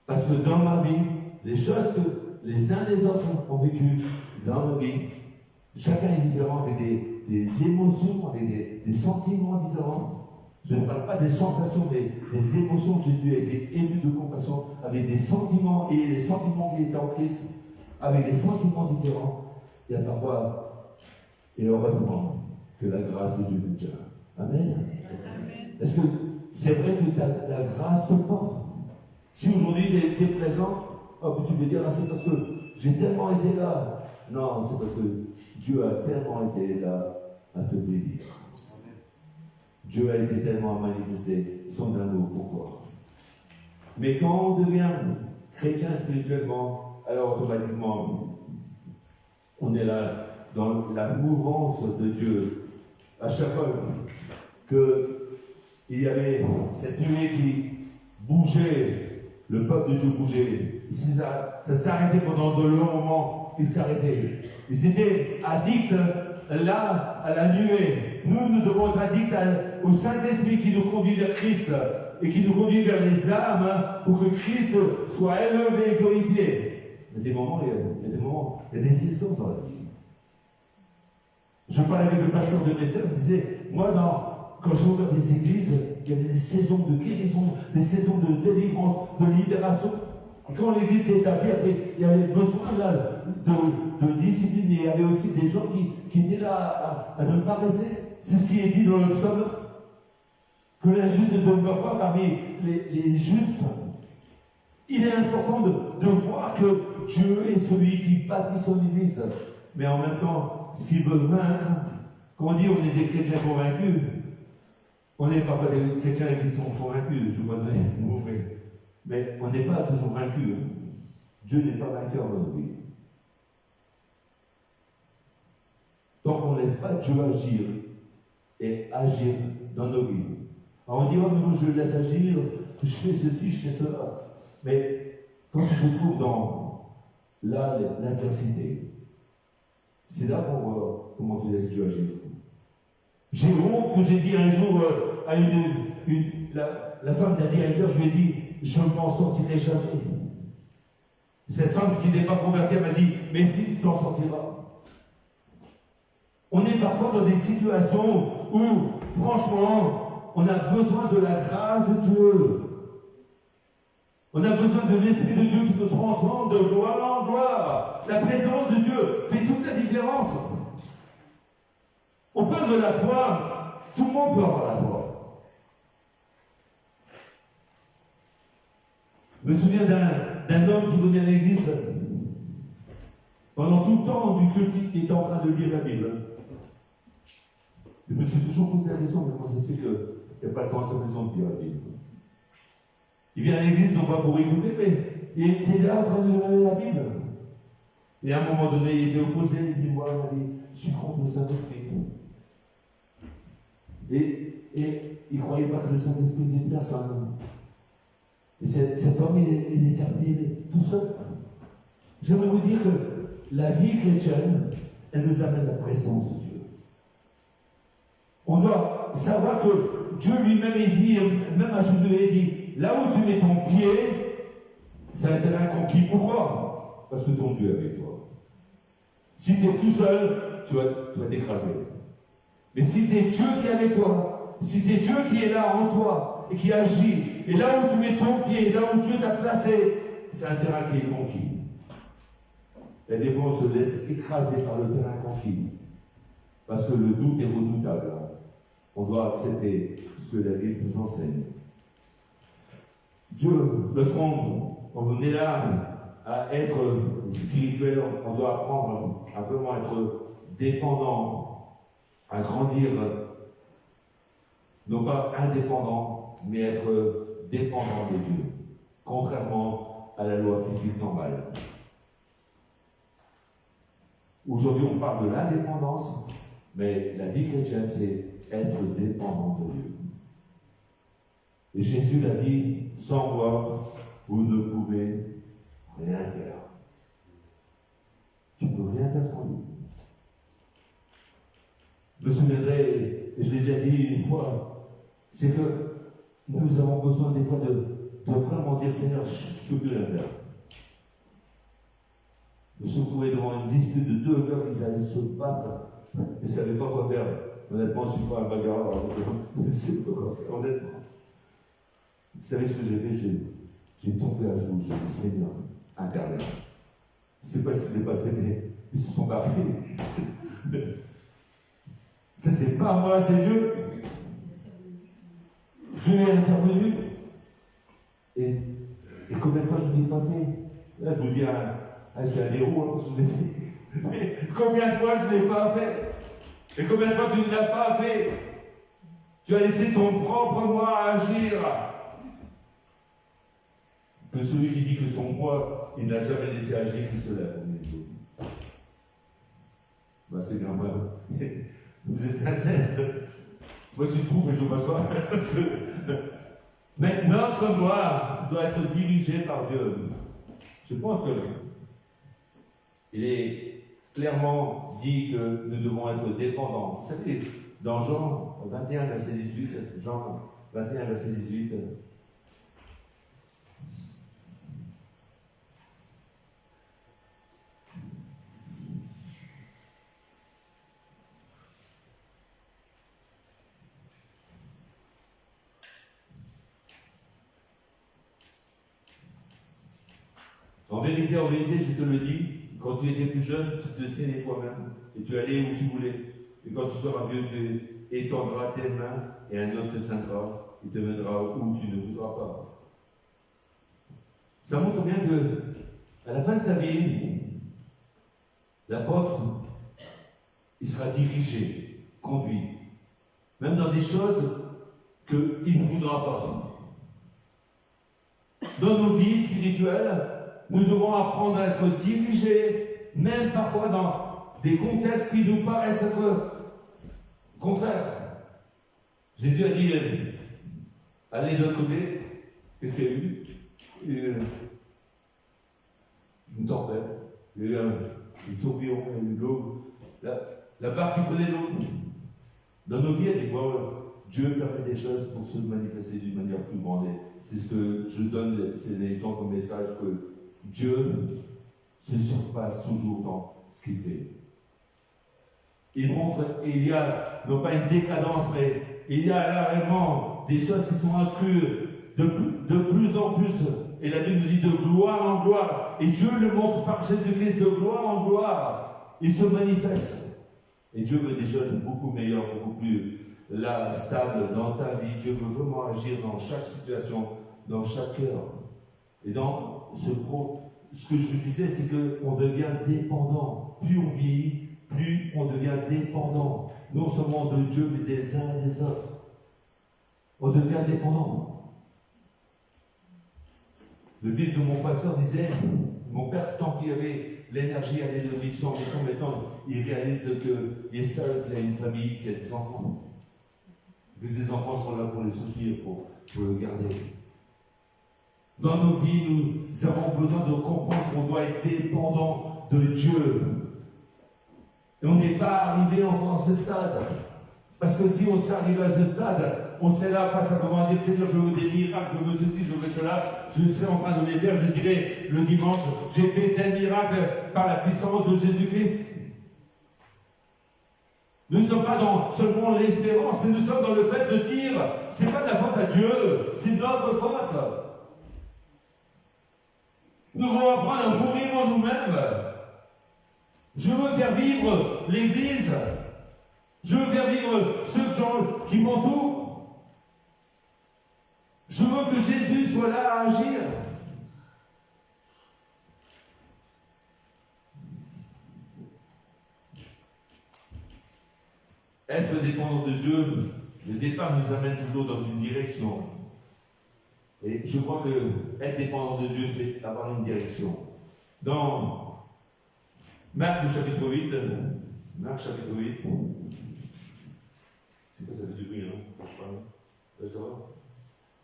[SPEAKER 8] Parce que dans ma vie, les choses que les uns les autres ont vécues dans nos vies, chacun est différent, avec des émotions, avec des sentiments différents. Je ne parle pas des sensations, mais des émotions. Jésus a été ému de compassion, avec des sentiments, et les sentiments qui étaient en Christ, avec des sentiments différents. Il y a parfois, et heureusement, que la grâce de Dieu nous tient. Amen. Est-ce que c'est vrai que la grâce te porte? Si aujourd'hui tu es présent, tu peux dire, c'est parce que j'ai tellement été là. Non, c'est parce que Dieu a tellement été là à te bénir. Dieu a été tellement à manifester son amour pour toi. Mais quand on devient chrétien spirituellement, alors automatiquement, on est là dans la mouvance de Dieu. À chaque fois qu'il y avait cette nuée qui bougeait, le peuple de Dieu bougeait. Ça s'arrêtait pendant de longs moments, il s'arrêtait. Ils étaient addicts là à la nuée. Nous devons être addicts au Saint-Esprit qui nous conduit vers Christ et qui nous conduit vers les âmes pour que Christ soit élevé et glorifié. Il y a des moments, il y a des saisons dans la vie. Je parlais avec le pasteur de mes sœurs, il disait, moi, quand j'ai ouvert des églises, il y avait des saisons de guérison, des saisons de délivrance, de libération. Et quand l'église s'est établie, il y avait besoin de discipline, mais il y avait aussi des gens qui étaient là à ne pas rester. C'est ce qui est dit dans le psaume, que l'injuste ne demeure pas parmi les justes. Il est important de voir que Dieu est celui qui bâtit son église, mais en même temps, ce qu'il veut vaincre, quand on dit on est des chrétiens convaincus, on est parfois des chrétiens qui sont convaincus, je vous donne un mot, mais on n'est pas toujours vaincu. Dieu n'est pas vainqueur dans nos vies. Tant qu'on ne laisse pas Dieu agir et agir dans nos vies. Alors on dit, oh, mais moi je le laisse agir, je fais ceci, je fais cela. Mais quand tu te trouves dans l'intensité, c'est là qu'on voit comment tu laisses Dieu agir. J'ai honte que j'ai dit un jour à la femme d'un directeur, je lui ai dit, je ne m'en sortirai jamais. Cette femme qui n'est pas convertie, elle m'a dit, mais si tu t'en sortiras. On est parfois dans des situations où, franchement, on a besoin de la grâce de Dieu. On a besoin de l'Esprit de Dieu qui nous transforme de gloire en gloire. La présence de Dieu fait toute la différence. On parle de la foi, tout le monde peut avoir la foi. Je me souviens d'un homme qui venait à l'église. Pendant tout le temps du culte, il était en train de lire la Bible. Je me suis toujours posé la question, mais comment ça se fait qu'il n'y a pas le temps à sa maison de lire la Bible? Il vient à l'église non pas pour écouter, mais il était là en train de lire la Bible. Et à un moment donné, il était opposé, il dit, moi, je suis contre le Saint-Esprit. Et il ne croyait pas que le Saint-Esprit était personne. Et cet homme, il est terminé tout seul. J'aimerais vous dire que la vie chrétienne, elle nous amène à la présence de Dieu. On doit savoir que Dieu lui-même, il dit, même à Josué, il dit, là où tu mets ton pied, c'est un terrain conquis. Pourquoi? Parce que ton Dieu est avec toi. Si tu es tout seul, tu vas t'écraser. Mais si c'est Dieu qui est avec toi, si c'est Dieu qui est là en toi et qui agit, et là où tu mets ton pied, là où Dieu t'a placé, c'est un terrain qui est conquis. Et des fois, on se laisse écraser par le terrain conquis. Parce que le doute est redoutable. On doit accepter ce que la Bible nous enseigne. Dieu, on est là à être spirituel, on doit apprendre à vraiment être dépendant, à grandir, non pas indépendant, mais être dépendant de Dieu, contrairement à la loi physique normale. Aujourd'hui, on parle de l'indépendance, mais la vie chrétienne, c'est être dépendant de Dieu. Et Jésus l'a dit, sans moi, vous ne pouvez rien faire. Tu ne peux rien faire sans lui. Je me souviendrai, et je l'ai déjà dit une fois, c'est que nous avons besoin des fois de vraiment dire, Seigneur, je ne peux plus rien faire. Je me suis retrouvé devant une dispute de 2 heures, ils allaient se battre. Ils ne savaient pas quoi faire. Honnêtement, je ne suis pas un bagarreur, je ne sais pas quoi faire, honnêtement. Vous savez ce que j'ai fait? J'ai tombé à genoux, j'ai dit, Seigneur, interviens. Je ne sais pas ce qui s'est passé, mais ils se sont barrés. Ça, c'est pas moi, c'est Dieu. Dieu est intervenu. Et combien de fois je ne l'ai pas fait? Là, je vous dis, je suis un héros, je l'ai fait. Mais combien de fois je ne l'ai pas fait? Et combien de fois tu ne l'as pas fait? Tu as laissé ton propre moi agir. que celui qui dit que son poids, il n'a jamais laissé agir, qui se lève. Ben, c'est bien, moi. Vous êtes sincère. Moi, je trouve que je m'assois. Mais notre moi doit être dirigé par Dieu. Je pense que il est clairement dit que nous devons être dépendants. Vous savez, dans Jean 21, verset 18, Jean 21, verset 18, en vérité, je te le dis, quand tu étais plus jeune, tu te saignais toi-même et tu allais où tu voulais. Et quand tu seras vieux, tu étendras tes mains et un autre te ceindra et te mènera où tu ne voudras pas. Ça montre bien que, à la fin de sa vie, l'apôtre, il sera dirigé, conduit, même dans des choses qu'il ne voudra pas. Dans nos vies spirituelles, nous devons apprendre à être dirigés, même parfois dans des contextes qui nous paraissent être contraires. Jésus a dit, allez de l'autre côté, qu'est-ce qu'il y a eu? Une tempête, il y a eu un tourbillon, il y a eu l'eau, la barque qui prenait l'eau. Dans nos vies, des fois, Dieu permet des choses pour se manifester d'une manière plus grande. C'est ce que je donne ces temps comme message, que Dieu se surpasse toujours dans ce qu'il fait. Il montre, et il y a, non pas une décadence, mais il y a là vraiment des choses qui sont accrues de plus en plus. Et la Bible nous dit de gloire en gloire. Et Dieu le montre par Jésus-Christ de gloire en gloire. Il se manifeste. Et Dieu veut des choses beaucoup meilleures, beaucoup plus là, stables dans ta vie. Dieu veut vraiment agir dans chaque situation, dans chaque cœur. Et dans ce que je disais, c'est qu'on devient dépendant. Plus on vit, plus on devient dépendant. Non seulement de Dieu, mais des uns et des autres. On devient dépendant. Le fils de mon pasteur disait, mon père, tant qu'il avait l'énergie à aller de mission en mission, maintenant, il réalise qu'il est seul, qu'il a une famille, qu'il a des enfants. Que ses enfants sont là pour le soutenir, pour le garder. Dans nos vies, nous avons besoin de comprendre qu'on doit être dépendant de Dieu. Et on n'est pas arrivé encore à ce stade. Parce que si on s'est arrivé à ce stade, on serait là face à comment dire, Seigneur, je veux des miracles, je veux ceci, je veux cela. Je serais en train de les faire, je dirais le dimanche, j'ai fait tel miracle par la puissance de Jésus-Christ. Nous ne sommes pas dans seulement l'espérance, mais nous sommes dans le fait de dire, c'est pas de la faute à Dieu, c'est de notre faute. Nous devons apprendre à mourir en nous-mêmes. Je veux faire vivre l'Église. Je veux faire vivre ceux qui m'entourent. Je veux que Jésus soit là à agir. Être dépendant de Dieu, le départ nous amène toujours dans une direction. Et je crois que être dépendant de Dieu, c'est avoir une direction. Dans Marc chapitre 8, c'est quoi ça fait du bruit, non? Quand je parle. Ça va?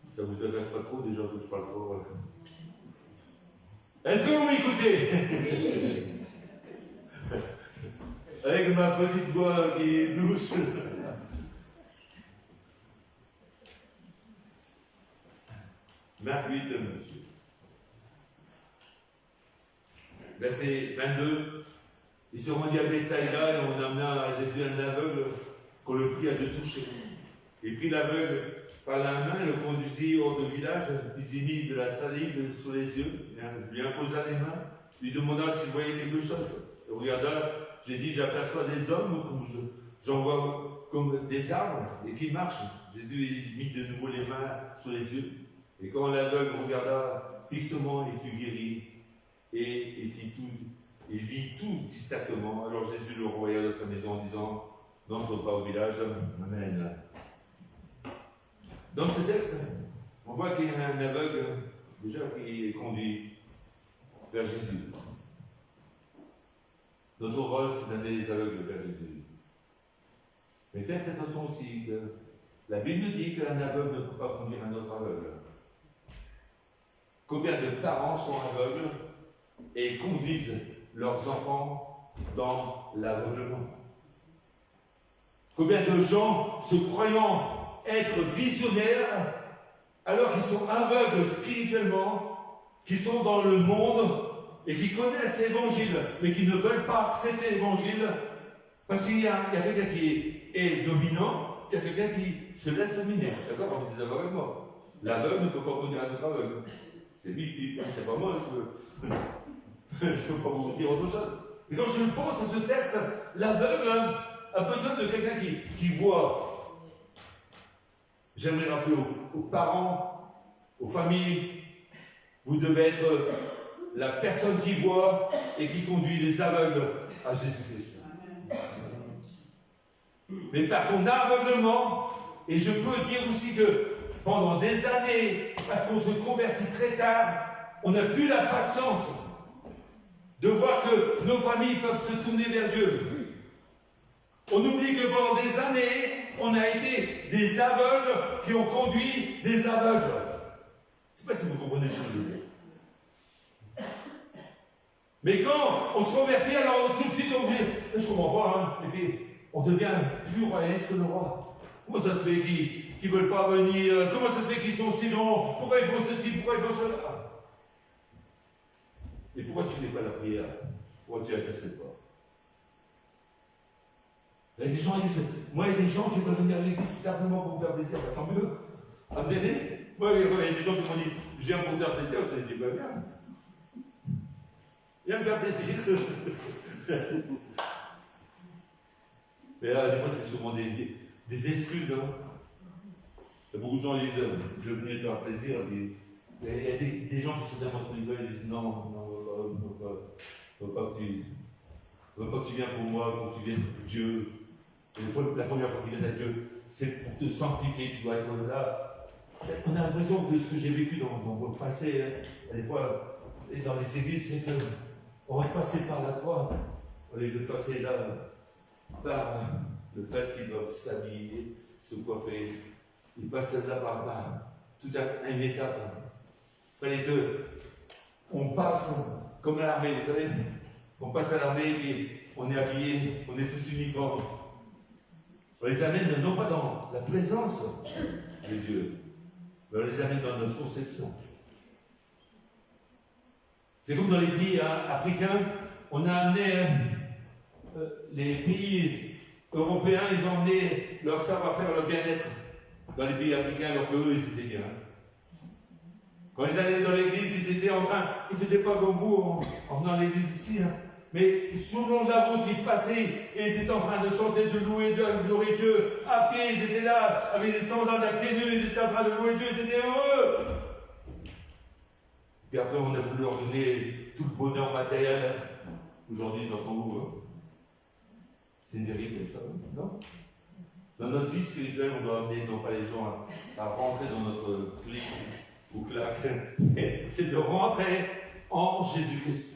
[SPEAKER 8] Ça vous agace pas trop déjà que je parle fort? Est-ce que vous m'écoutez? Avec ma petite voix qui est douce. Marc 8, monsieur. Verset 22. Ils se rendit à Bethsaïda et on amena à Jésus un aveugle qu'on le pria de toucher. Il prit l'aveugle par la main et le conduisit hors du village, puis il mit de la salive sur les yeux, lui imposa les mains, lui demanda s'il voyait quelque chose. Il regarda, j'ai dit, j'aperçois des hommes, comme j'en vois comme des arbres, et qui marchent. Jésus mit de nouveau les mains sur les yeux. Et quand l'aveugle regarda fixement, il fut guéri, et il vit tout distinctement. Alors Jésus le renvoya de sa maison en disant, n'entre pas au village. Amen. Dans ce texte, on voit qu'il y a un aveugle déjà qui est conduit vers Jésus. Notre rôle, c'est d'amener les aveugles vers Jésus. Mais faites attention aussi que la Bible dit qu'un aveugle ne peut pas conduire un autre aveugle. Combien de parents sont aveugles et conduisent leurs enfants dans l'aveuglement? Combien de gens se croyant être visionnaires alors qu'ils sont aveugles spirituellement, qui sont dans le monde et qui connaissent l'évangile, mais qui ne veulent pas accepter l'évangile parce qu'il y a quelqu'un qui est dominant, il y a quelqu'un qui se laisse dominer. D'accord? Vous êtes d'accord avec moi? L'aveugle ne peut pas conduire un autre aveugle. C'est bip, c'est pas moi, je ne peux pas vous dire autre chose. Et quand je pense à ce texte, l'aveugle a besoin de quelqu'un qui voit. J'aimerais rappeler aux parents, aux familles, vous devez être la personne qui voit et qui conduit les aveugles à Jésus-Christ. Mais par ton aveuglement, et je peux dire aussi que pendant des années, parce qu'on se convertit très tard, on n'a plus la patience de voir que nos familles peuvent se tourner vers Dieu. On oublie que pendant des années, on a été des aveugles qui ont conduit des aveugles. Je ne sais pas si vous comprenez ce que je veux dire. Mais quand on se convertit, alors tout de suite on dit, je ne comprends pas, hein. Et puis on devient plus royaliste que le roi. Comment ça se fait qu'ils ne veulent pas venir? Comment ça se fait qu'ils sont si longs? Pourquoi ils font ceci? Pourquoi ils font cela? Et pourquoi tu ne fais pas la prière? Pourquoi tu n'intercèdes pas? Il y a des gens qui disent, moi il y a des gens qui veulent venir à l'église simplement pour me faire plaisir, tant mieux. Amenez-les. Moi il y a des gens qui m'ont dit, j'ai un pour te faire plaisir, j'ai dit, bah viens. Viens me faire plaisir. Mais là, des fois c'est souvent des excuses. Hein. Il y a beaucoup de gens qui disent, je venais te faire plaisir. Il y a des gens qui sont tellement spirituels, ils disent, non, je veux pas que tu viennes pour moi, il faut que tu viennes pour Dieu. Et la première fois que tu viens à Dieu, c'est pour te sanctifier, tu dois être là. On a l'impression que ce que j'ai vécu dans le passé, hein, des fois, et dans les églises, c'est qu'on va passer par la croix, au lieu de passer là, par le fait qu'ils doivent s'habiller, se coiffer. Ils passent là par toute une étape. Il fallait qu'on passe comme à l'armée, vous savez. On passe à l'armée et on est habillé, on est tous uniformes. On les amène non pas dans la présence de Dieu, mais on les amène dans notre conception. C'est comme dans les pays africains, on a amené les pays européens, ils ont amené leur savoir-faire, leur bien-être dans les pays africains, alors qu'eux, ils étaient bien. Quand ils allaient dans l'église, ils étaient en train, ils ne faisaient pas comme vous en venant à l'église ici, hein. Mais sur le long de la route, ils passaient et ils étaient en train de chanter, de louer, de glorifier Dieu. À pied, ils étaient là, avec des sandales à pieds nus, ils étaient en train de louer Dieu, ils étaient heureux. Puis après, on a voulu leur donner tout le bonheur matériel. Aujourd'hui, ils en sont où, hein? C'est une vérité, ça, non? Dans notre vie spirituelle, on doit amener non pas les gens à rentrer dans notre clic ou claque, mais c'est de rentrer en Jésus-Christ.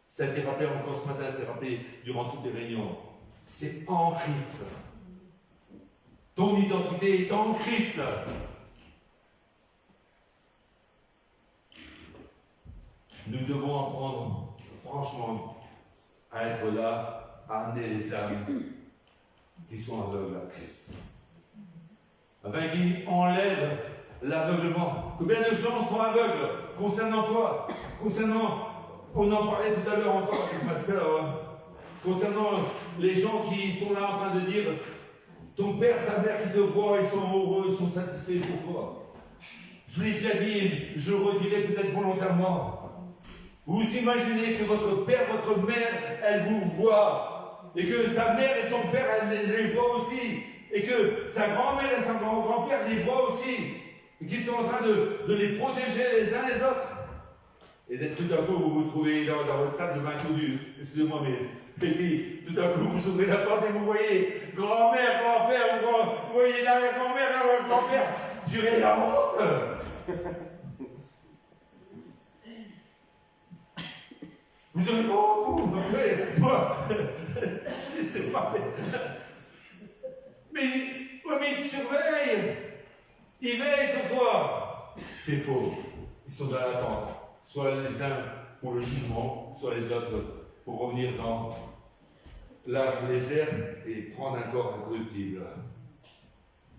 [SPEAKER 8] Ça a été rappelé encore ce matin, c'est rappelé durant toutes les réunions. C'est en Christ. Ton identité est en Christ. Nous devons apprendre, franchement, à être là, à amener les âmes qui sont aveugles à Christ. Afin qu'il enlève l'aveuglement. Combien de gens sont aveugles concernant toi? On en parlait tout à l'heure encore avec ma soeur, concernant les gens qui sont là en train de dire ton père, ta mère qui te voient, ils sont heureux, ils sont satisfaits pour toi. Je l'ai déjà dit, je le redirai peut-être volontairement. Vous imaginez que votre père, votre mère, elle vous voit, et que sa mère et son père, elle les voient aussi, et que sa grand-mère et son grand-père les voient aussi, et qu'ils sont en train de les protéger les uns les autres. Et d'être tout à coup, vous vous trouvez dans votre salle de bain connu, excusez-moi, mais et puis tout à coup, vous ouvrez la porte et vous voyez grand-mère, grand-père, vous voyez l'arrière-grand-mère, l'arrière-grand-père, durez la honte. Vous aurez beaucoup, moi, c'est pas. Mais ils te surveillent. Ils veillent sur toi. C'est faux. Ils sont dans l'attente. Soit les uns pour le jugement, soit les autres pour revenir dans les airs et prendre un corps incorruptible.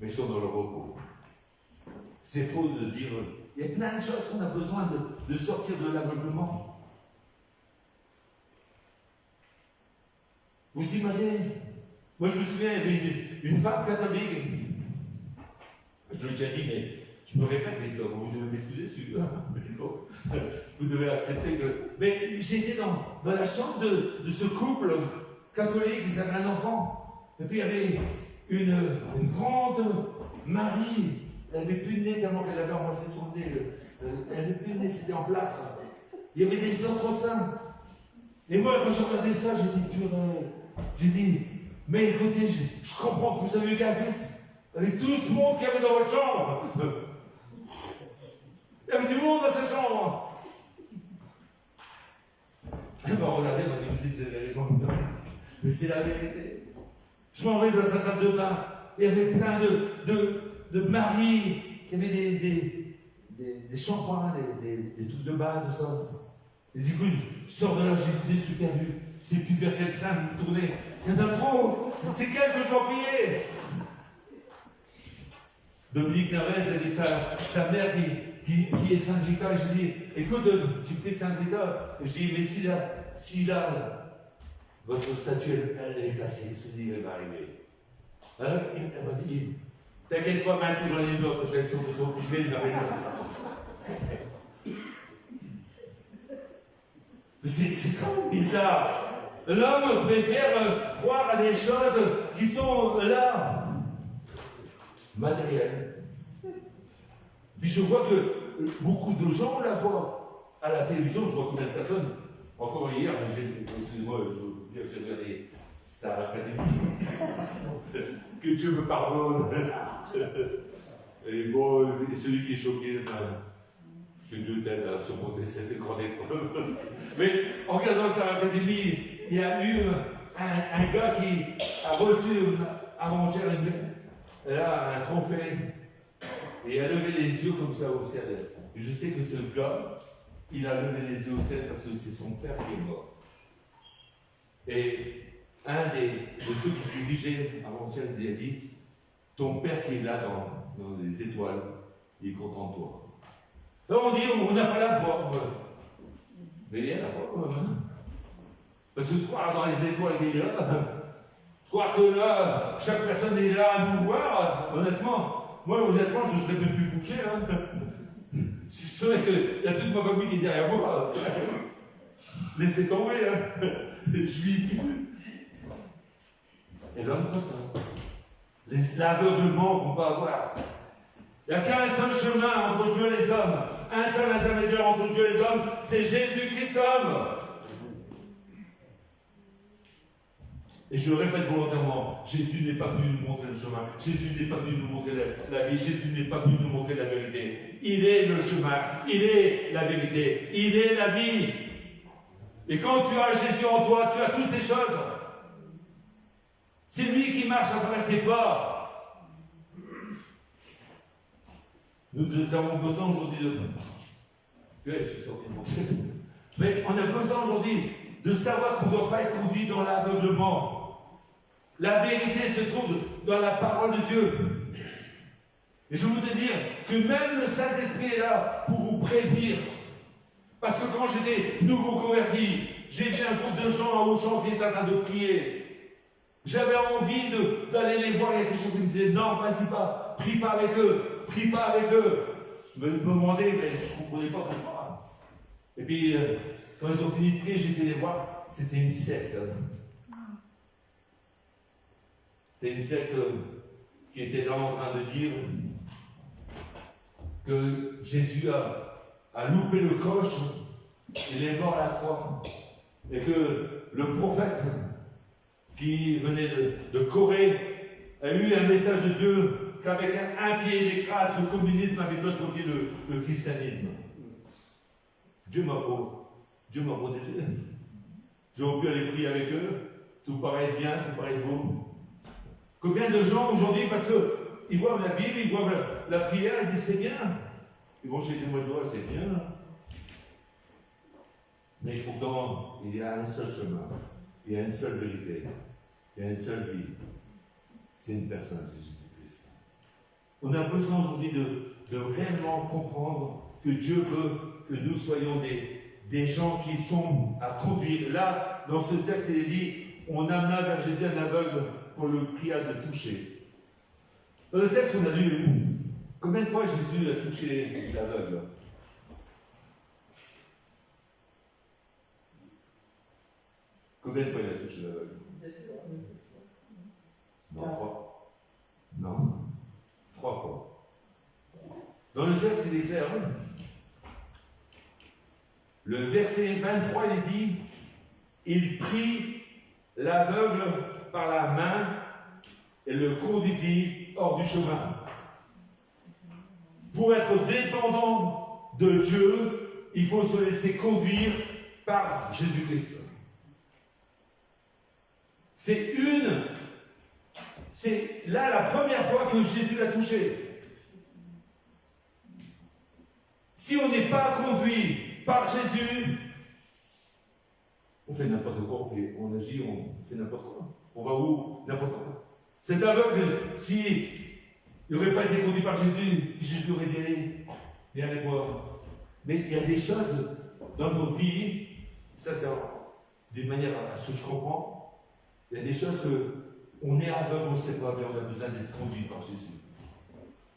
[SPEAKER 8] Mais ils sont dans le repos. C'est faux de dire. Il y a plein de choses qu'on a besoin de sortir de l'aveuglement. Vous imaginez? Moi, je me souviens, il y avait une femme catholique. Je l'ai déjà dit, mais je me répète, mais vous devez m'excuser, vous devez accepter que. Mais j'étais dans la chambre de ce couple catholique, ils avaient un enfant. Et puis il y avait une grande Marie. Elle n'avait plus de nez tellement qu'elle avait embrassé son nez. Elle n'avait plus de nez, c'était en plâtre. Il y avait des centres saints. Et moi, quand je regardais ça, j'ai dit, purée. J'ai dit, mais écoutez, je comprends que vous avez eu qu'un fils avec tout ce monde qu'il y avait dans votre chambre. Il y avait du monde dans cette chambre. Elle m'a regardé, elle m'a dit, vous exagérez quand même. Mais c'est la vérité. Je m'en vais dans sa salle de bain. Il y avait plein de maris qui avaient des shampoings, des trucs de bain, tout ça. Et du coup, je sors de là, j'ai été super perdu. C'est plus vers quel sein me tourner. Il y en a trop. C'est quel que je dois prier. Dominique Navès avait sa mère qui est Sainte Rita. Je lui dis, écoute, tu pries Sainte Rita. Je dis, mais si là, votre statue, elle est cassée, ce dit, elle va arriver. Hein? Elle m'a dit, t'inquiète pas, Mathieu, j'en ai d'autres, elles sont occupées, il m'arrive. Mais c'est quand même bizarre. L'homme préfère croire à des choses qui sont là, matérielles. Puis je vois que beaucoup de gens la voient à la télévision. Je vois combien de personnes. Encore hier, excusez-moi, je veux dire que j'ai regardé Star Academy. Que Dieu me pardonne. Et bon, celui qui est choqué, que Dieu t'aide à surmonter cette grande épreuve. Mais en regardant Star Academy, il y a eu un gars qui a reçu avant-hier un trophée et a levé les yeux comme ça au ciel. Et je sais que ce gars, il a levé les yeux au ciel parce que c'est son père qui est mort. Et un de ceux qui dirigeait avant-hier lui a dit, ton père qui est là dans les étoiles, il est content de toi. Donc on dit, on n'a pas la foi. Mais il y a la foi quand même. Parce que de croire dans les étoiles qu'il est là, de croire que là, chaque personne est là à nous voir, honnêtement, moi honnêtement, je ne serais même plus bouger. Si je savais qu'il y a toute ma famille qui est derrière moi, laissez tomber, je vis plus. Et l'homme comme ça. L'aveuglement qu'on peut avoir. Il n'y a qu'un seul chemin entre Dieu et les hommes, un seul intermédiaire entre Dieu et les hommes, c'est Jésus-Christ homme. Et je le répète volontairement, Jésus n'est pas venu nous montrer le chemin, Jésus n'est pas venu nous montrer la vie, Jésus n'est pas venu nous montrer la vérité. Il est le chemin, il est la vérité, il est la vie. Et quand tu as Jésus en toi, tu as toutes ces choses. C'est lui qui marche à travers tes pas. Nous avons besoin aujourd'hui de... Je suis sorti de mon texte. Mais on a besoin aujourd'hui de savoir qu'on ne doit pas être conduit dans l'aveuglement. La vérité se trouve dans la parole de Dieu. Et je voudrais dire que même le Saint-Esprit est là pour vous prévenir. Parce que quand j'étais nouveau converti, j'ai vu un groupe de gens à Auchan qui étaient en train de prier. J'avais envie d'aller les voir, il y a quelque chose qui me disait, non, vas-y pas, prie pas avec eux, prie pas avec eux. Je me demandais, mais je ne comprenais pas pourquoi. Et puis, quand ils ont fini de prier, j'étais les voir, c'était une secte. C'était une secte qui était là en train de dire que Jésus a loupé le coche, il est mort à la croix, et que le prophète qui venait de Corée a eu un message de Dieu qu'avec un pied il écrase le communisme, avec l'autre pied le christianisme. Dieu m'a protégé. J'aurais pu aller prier avec eux. Tout paraît bien, tout paraît beau. Combien de gens aujourd'hui, parce qu'ils voient la Bible, ils voient la prière, ils disent c'est bien. Ils vont chez les témoins de Jéhovah, c'est bien. Mais pourtant, il y a un seul chemin, il y a une seule vérité, il y a une seule vie. C'est une personne, c'est Jésus-Christ. On a besoin aujourd'hui de réellement comprendre que Dieu veut que nous soyons des gens qui sont à conduire. Là, dans ce texte, il est dit, on amena vers Jésus un aveugle pour le prier de toucher. Dans le texte, on a lu combien de fois Jésus a touché l'aveugle? Combien de fois il a touché l'aveugle? Non, 3. Non, 3 fois. Dans le texte, il est clair. Le verset 23, il est dit, il prit l'aveugle par la main et le conduisit hors du chemin. Pour être dépendant de Dieu, il faut se laisser conduire par Jésus-Christ. C'est là la première fois que Jésus l'a touché. Si on n'est pas conduit par Jésus, on fait n'importe quoi, on agit, on fait n'importe quoi. On va où? N'importe quoi. Cet aveugle, s'il n'aurait pas été conduit par Jésus, Jésus aurait dit allez, viens avec moi. Mais il y a des choses dans nos vies, ça c'est d'une manière à ce que je comprends, il y a des choses qu'on est aveugle, on ne sait pas, mais on a besoin d'être conduit par Jésus.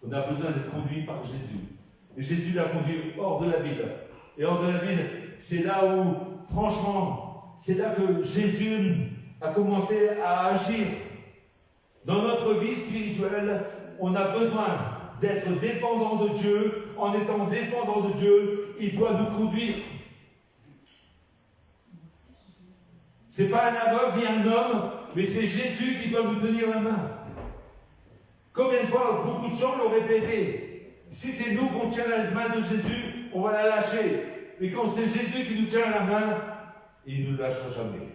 [SPEAKER 8] On a besoin d'être conduit par Jésus. Et Jésus l'a conduit hors de la ville. Et hors de la ville, c'est là où, franchement, c'est là que Jésus a commencé à agir. Dans notre vie spirituelle, on a besoin d'être dépendant de Dieu. En étant dépendant de Dieu, il doit nous conduire. Ce n'est pas un aveugle ni un homme, mais c'est Jésus qui doit nous tenir la main. Combien de fois beaucoup de gens l'ont répété? Si c'est nous qu'on tient la main de Jésus, on va la lâcher. Mais quand c'est Jésus qui nous tient la main, il ne nous lâchera jamais.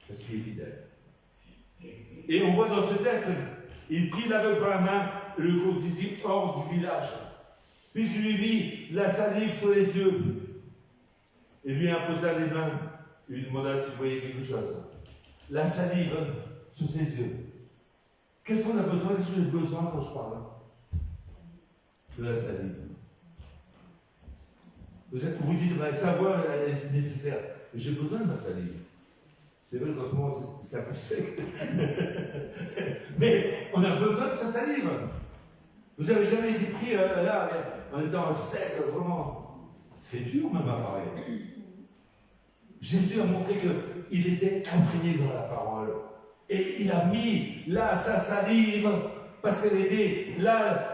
[SPEAKER 8] Parce qu'il est fidèle. Et on voit dans ce texte, il prit l'aveugle par la main et le conduisit hors du village. Puis je lui mis la salive sur les yeux. Et lui imposa les mains. Il lui demanda s'il voyait quelque chose. La salive sur ses yeux. Qu'est-ce qu'on a besoin? Qu'est-ce que j'ai besoin quand je parle? De la salive. Vous dites, savoir est nécessaire. J'ai besoin de ma salive. C'est vrai qu'en ce moment, c'est un peu sec. Mais on a besoin de sa salive. Vous n'avez jamais été pris là, en étant sec, vraiment. C'est dur même à parler. Jésus a montré qu'il était imprégné dans la parole. Et il a mis là sa salive, parce qu'elle était là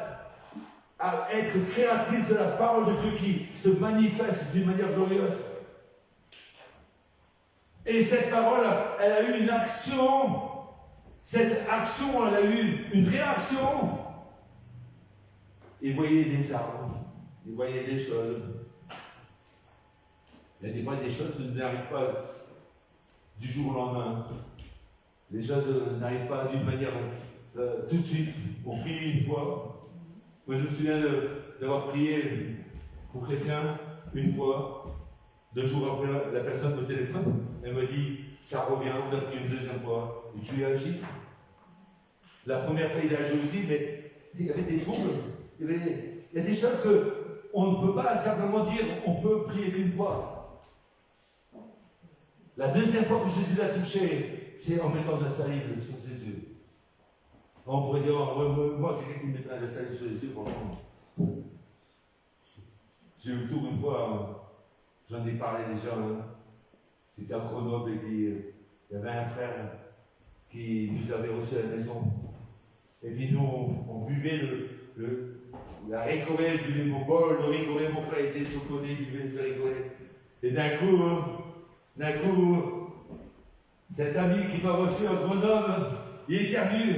[SPEAKER 8] à être créatrice de la parole de Dieu qui se manifeste d'une manière glorieuse. Et cette parole, elle a eu une action. Cette action, elle a eu une réaction. Il voyait des arbres, il voyait des choses. Il y a des fois des choses qui n'arrivent pas du jour au lendemain. Les choses n'arrivent pas d'une manière tout de suite. On prie une fois. Moi, je me souviens d'avoir prié pour quelqu'un une fois. 2 jours après, la personne me téléphone. Elle me dit, ça revient, on a prié une 2e fois. Et tu as agi. La première fois, il a agi aussi, mais il y avait des troubles. Il y a des choses qu'on ne peut pas simplement dire, on peut prier qu'une fois. La 2e fois que Jésus l'a touché, c'est en mettant de la salive sur ses yeux. On pourrait dire, moi, quelqu'un qui me mettrait de la salive sur les yeux, franchement. J'ai eu le tour une fois, j'en ai parlé déjà. J'étais à Grenoble et puis il y avait un frère qui nous avait reçus à la maison. Et puis nous, on buvait la ricorée, je buvais mon bol de ricorée, mon frère était sur le côté, il buvait sa ricorée. Et d'un coup, cet ami qui m'a reçu à Grenoble, il éternue.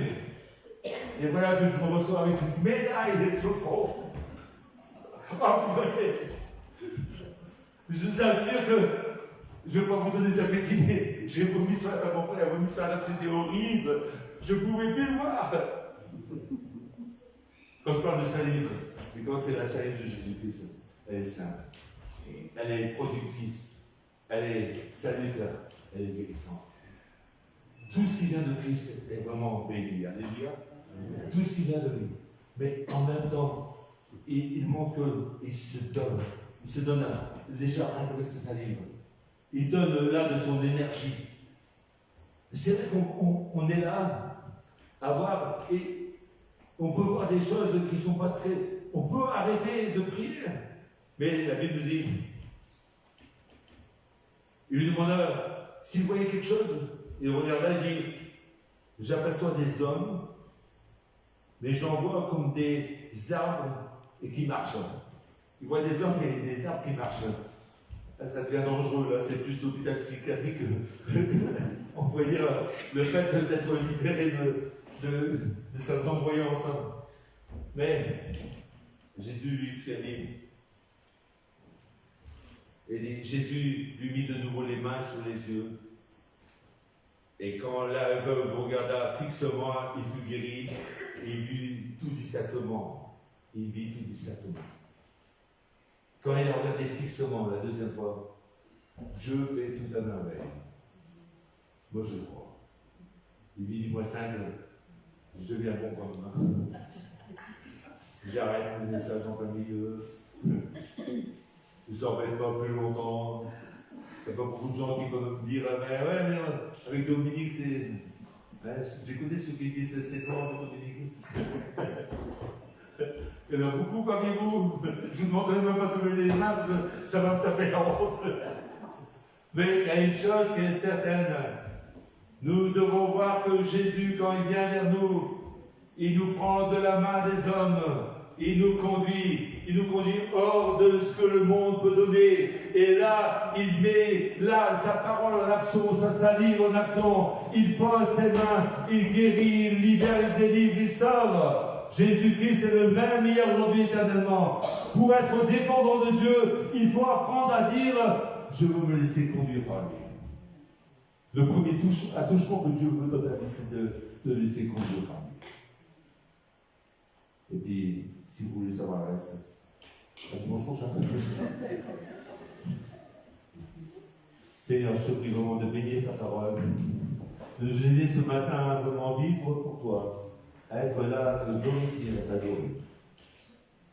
[SPEAKER 8] Et voilà que je me reçois avec une médaille sur le front. Oh, je vous assure que Je ne vais pas vous donner d'appétit, mais j'ai vomi sur la table, mon frère a vomi sur la table, c'était horrible. Je ne pouvais plus le voir. Quand je parle de salive, mais quand c'est la salive de Jésus-Christ, elle est simple, elle est productrice, elle est salutaire, elle est guérissante. Tout ce qui vient de Christ est vraiment béni. Alléluia. Tout ce qui vient de lui. Mais en même temps, il montre qu'il se donne. Il se donne déjà avec sa salive. Il donne là de son énergie. C'est vrai qu'on est là à voir, et on peut voir des choses qui ne sont pas très... On peut arrêter de prier. Mais la Bible dit, il lui demanda s'il voyait quelque chose. Il regarda et dit, j'aperçois des hommes, mais j'en vois comme des arbres et qui marchent. Il voit des hommes et des arbres qui marchent. Là, ça devient dangereux, là, c'est plus l'hôpital psychiatrique. On pourrait dire le fait d'être libéré de cette non-voyance. Mais Jésus lui scanne. Et Jésus lui mit de nouveau les mains sur les yeux. Et quand l'aveugle regarda fixement, il fut guéri, et il vit tout distinctement. Il vit tout distinctement. Quand il a regardé fixement la deuxième fois, Dieu fait tout à merveille. Moi je crois. Il dit, dis-moi 5, je deviens bon comme moi. J'arrête le message en plein milieu. Je ne s'embête pas plus longtemps. Il n'y a pas beaucoup de gens qui peuvent me dire, mais ouais, mais avec Dominique, c'est. J'ai connu ceux qui disent c'est bon, Dominique. Il y en a beaucoup parmi vous. Je ne vous demanderai même pas de lever les mains, ça va me taper la honte. Mais il y a une chose qui est certaine. Nous devons voir que Jésus, quand il vient vers nous, il nous prend de la main des hommes. Il nous conduit hors de ce que le monde peut donner. Et là, il met sa parole en action, sa salive en action. Il pose ses mains, il guérit, il libère, il délivre, il sauve. Jésus-Christ est le même hier, aujourd'hui, éternellement. Pour être dépendant de Dieu, il faut apprendre à dire « Je veux me laisser conduire par lui ». Le premier attouchement que Dieu veut dans ta vie, c'est de te laisser conduire par lui. Et puis, si vous voulez savoir le reste, à dimanche prochain. Seigneur, je te prie vraiment de bénir ta parole, de nous aider ce matin à vraiment vivre pour toi, à être là, à te glorifier, à t'adorer.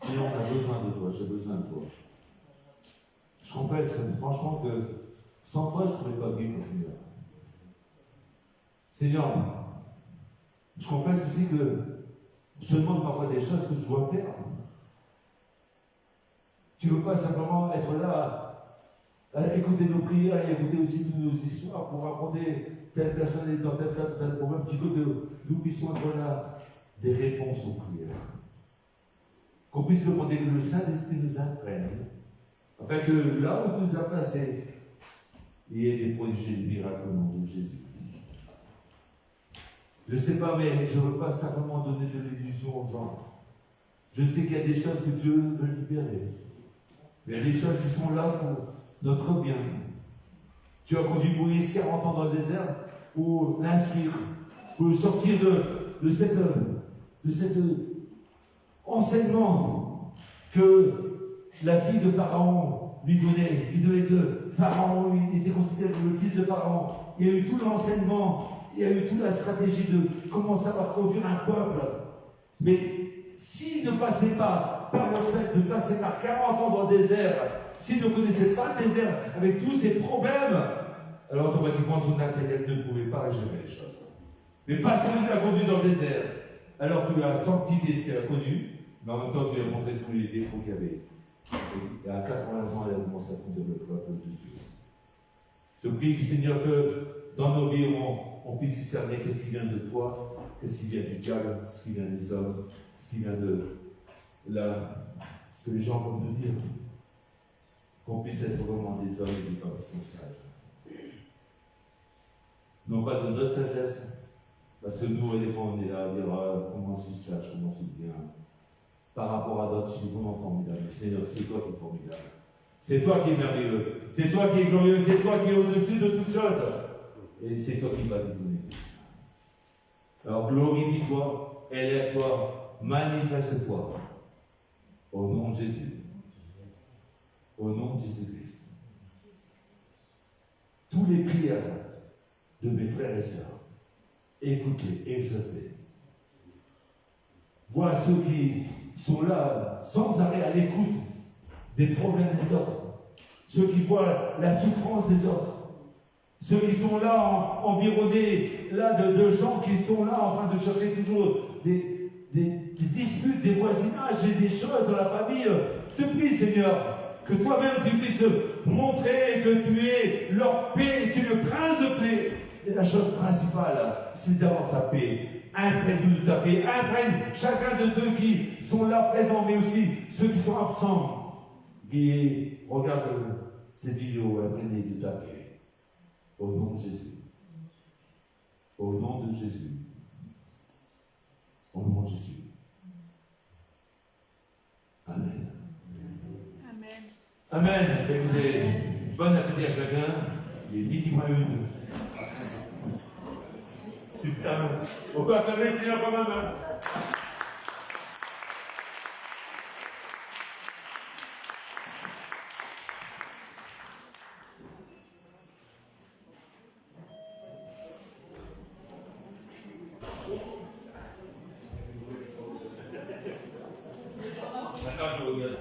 [SPEAKER 8] Seigneur, on a besoin de toi, j'ai besoin de toi. Je confesse franchement que sans toi, je ne pourrais pas vivre, Seigneur. Seigneur, je confesse aussi que je te demande parfois des choses que je dois faire. Tu ne veux pas simplement être là à écouter nos prières et écouter aussi toutes nos histoires pour raconter telle personne est dans tel problème. Tu veux que nous puissions être là des réponses aux prières. Qu'on puisse demander que le Saint-Esprit nous imprègne, afin que là où tu nous as placés, il y ait des prodiges et des miracles au nom de Jésus. Je ne sais pas, mais je ne veux pas simplement donner de l'illusion aux gens. Je sais qu'il y a des choses que Dieu veut libérer. Il y a des choses qui sont là pour notre bien. Tu as conduit Moïse 40 ans dans le désert pour l'instruire, pour le sortir de cet enseignement que la fille de Pharaon lui donnait. Il devait que Pharaon, il était considéré comme le fils de Pharaon. Il y a eu tout l'enseignement. Il y a eu toute la stratégie de comment savoir conduire un peuple. Mais s'il ne passait pas par le fait de passer par 40 ans dans le désert, s'il ne connaissait pas le désert avec tous ses problèmes, alors automatiquement son intellect ne pouvait pas gérer les choses. Mais parce que tu l'as conduit dans le désert, alors tu as sanctifié ce qu'elle a connu, mais en même temps tu lui as montré tous les défauts qu'il y avait. Et à 80 ans, elle a commencé à conduire le peuple de Dieu. Je prie, Seigneur, que dans nos vies, on puisse discerner qu'est-ce qui vient de toi, qu'est-ce qui vient du diable, ce qui vient des hommes, ce qui vient de ce que les gens peuvent nous dire. Qu'on puisse être vraiment des hommes et des hommes qui sont sages. Non pas de notre sagesse, parce que nous, des fois, on est là à dire comment je suis sage, comment je suis bien. Par rapport à d'autres, je suis vraiment formidable. Seigneur, c'est toi qui es formidable. C'est toi qui es merveilleux. C'est toi qui es glorieux. C'est toi qui es au-dessus de toutes choses. Et c'est toi qui vas te donner tout ça. Alors glorifie-toi, élève-toi, manifeste-toi. Au nom de Jésus. Au nom de Jésus-Christ. Tous les prières de mes frères et sœurs, écoute-les, exauce-les. Vois ceux qui sont là sans arrêt à l'écoute des problèmes des autres. Ceux qui voient la souffrance des autres. Ceux qui sont là environnés là, de gens qui sont là en train de chercher toujours des disputes, des voisinages et des choses dans la famille. Je te prie, Seigneur, que toi-même tu puisses montrer que tu es leur paix, tu es le prince de paix. Et la chose principale, c'est d'avoir ta paix. Imprègne-nous de ta paix. Imprègne chacun de ceux qui sont là présents, mais aussi ceux qui sont absents. Qui regardent cette vidéo, imprègne de ta paix. Au nom de Jésus. Au nom de Jésus. Au nom de Jésus. Amen.
[SPEAKER 9] Amen.
[SPEAKER 8] Amen. Écoutez, bon appétit à chacun. Il est midi moins une. Super. On peut acclamer le Seigneur quand même. Hein? D'accord, je regarde.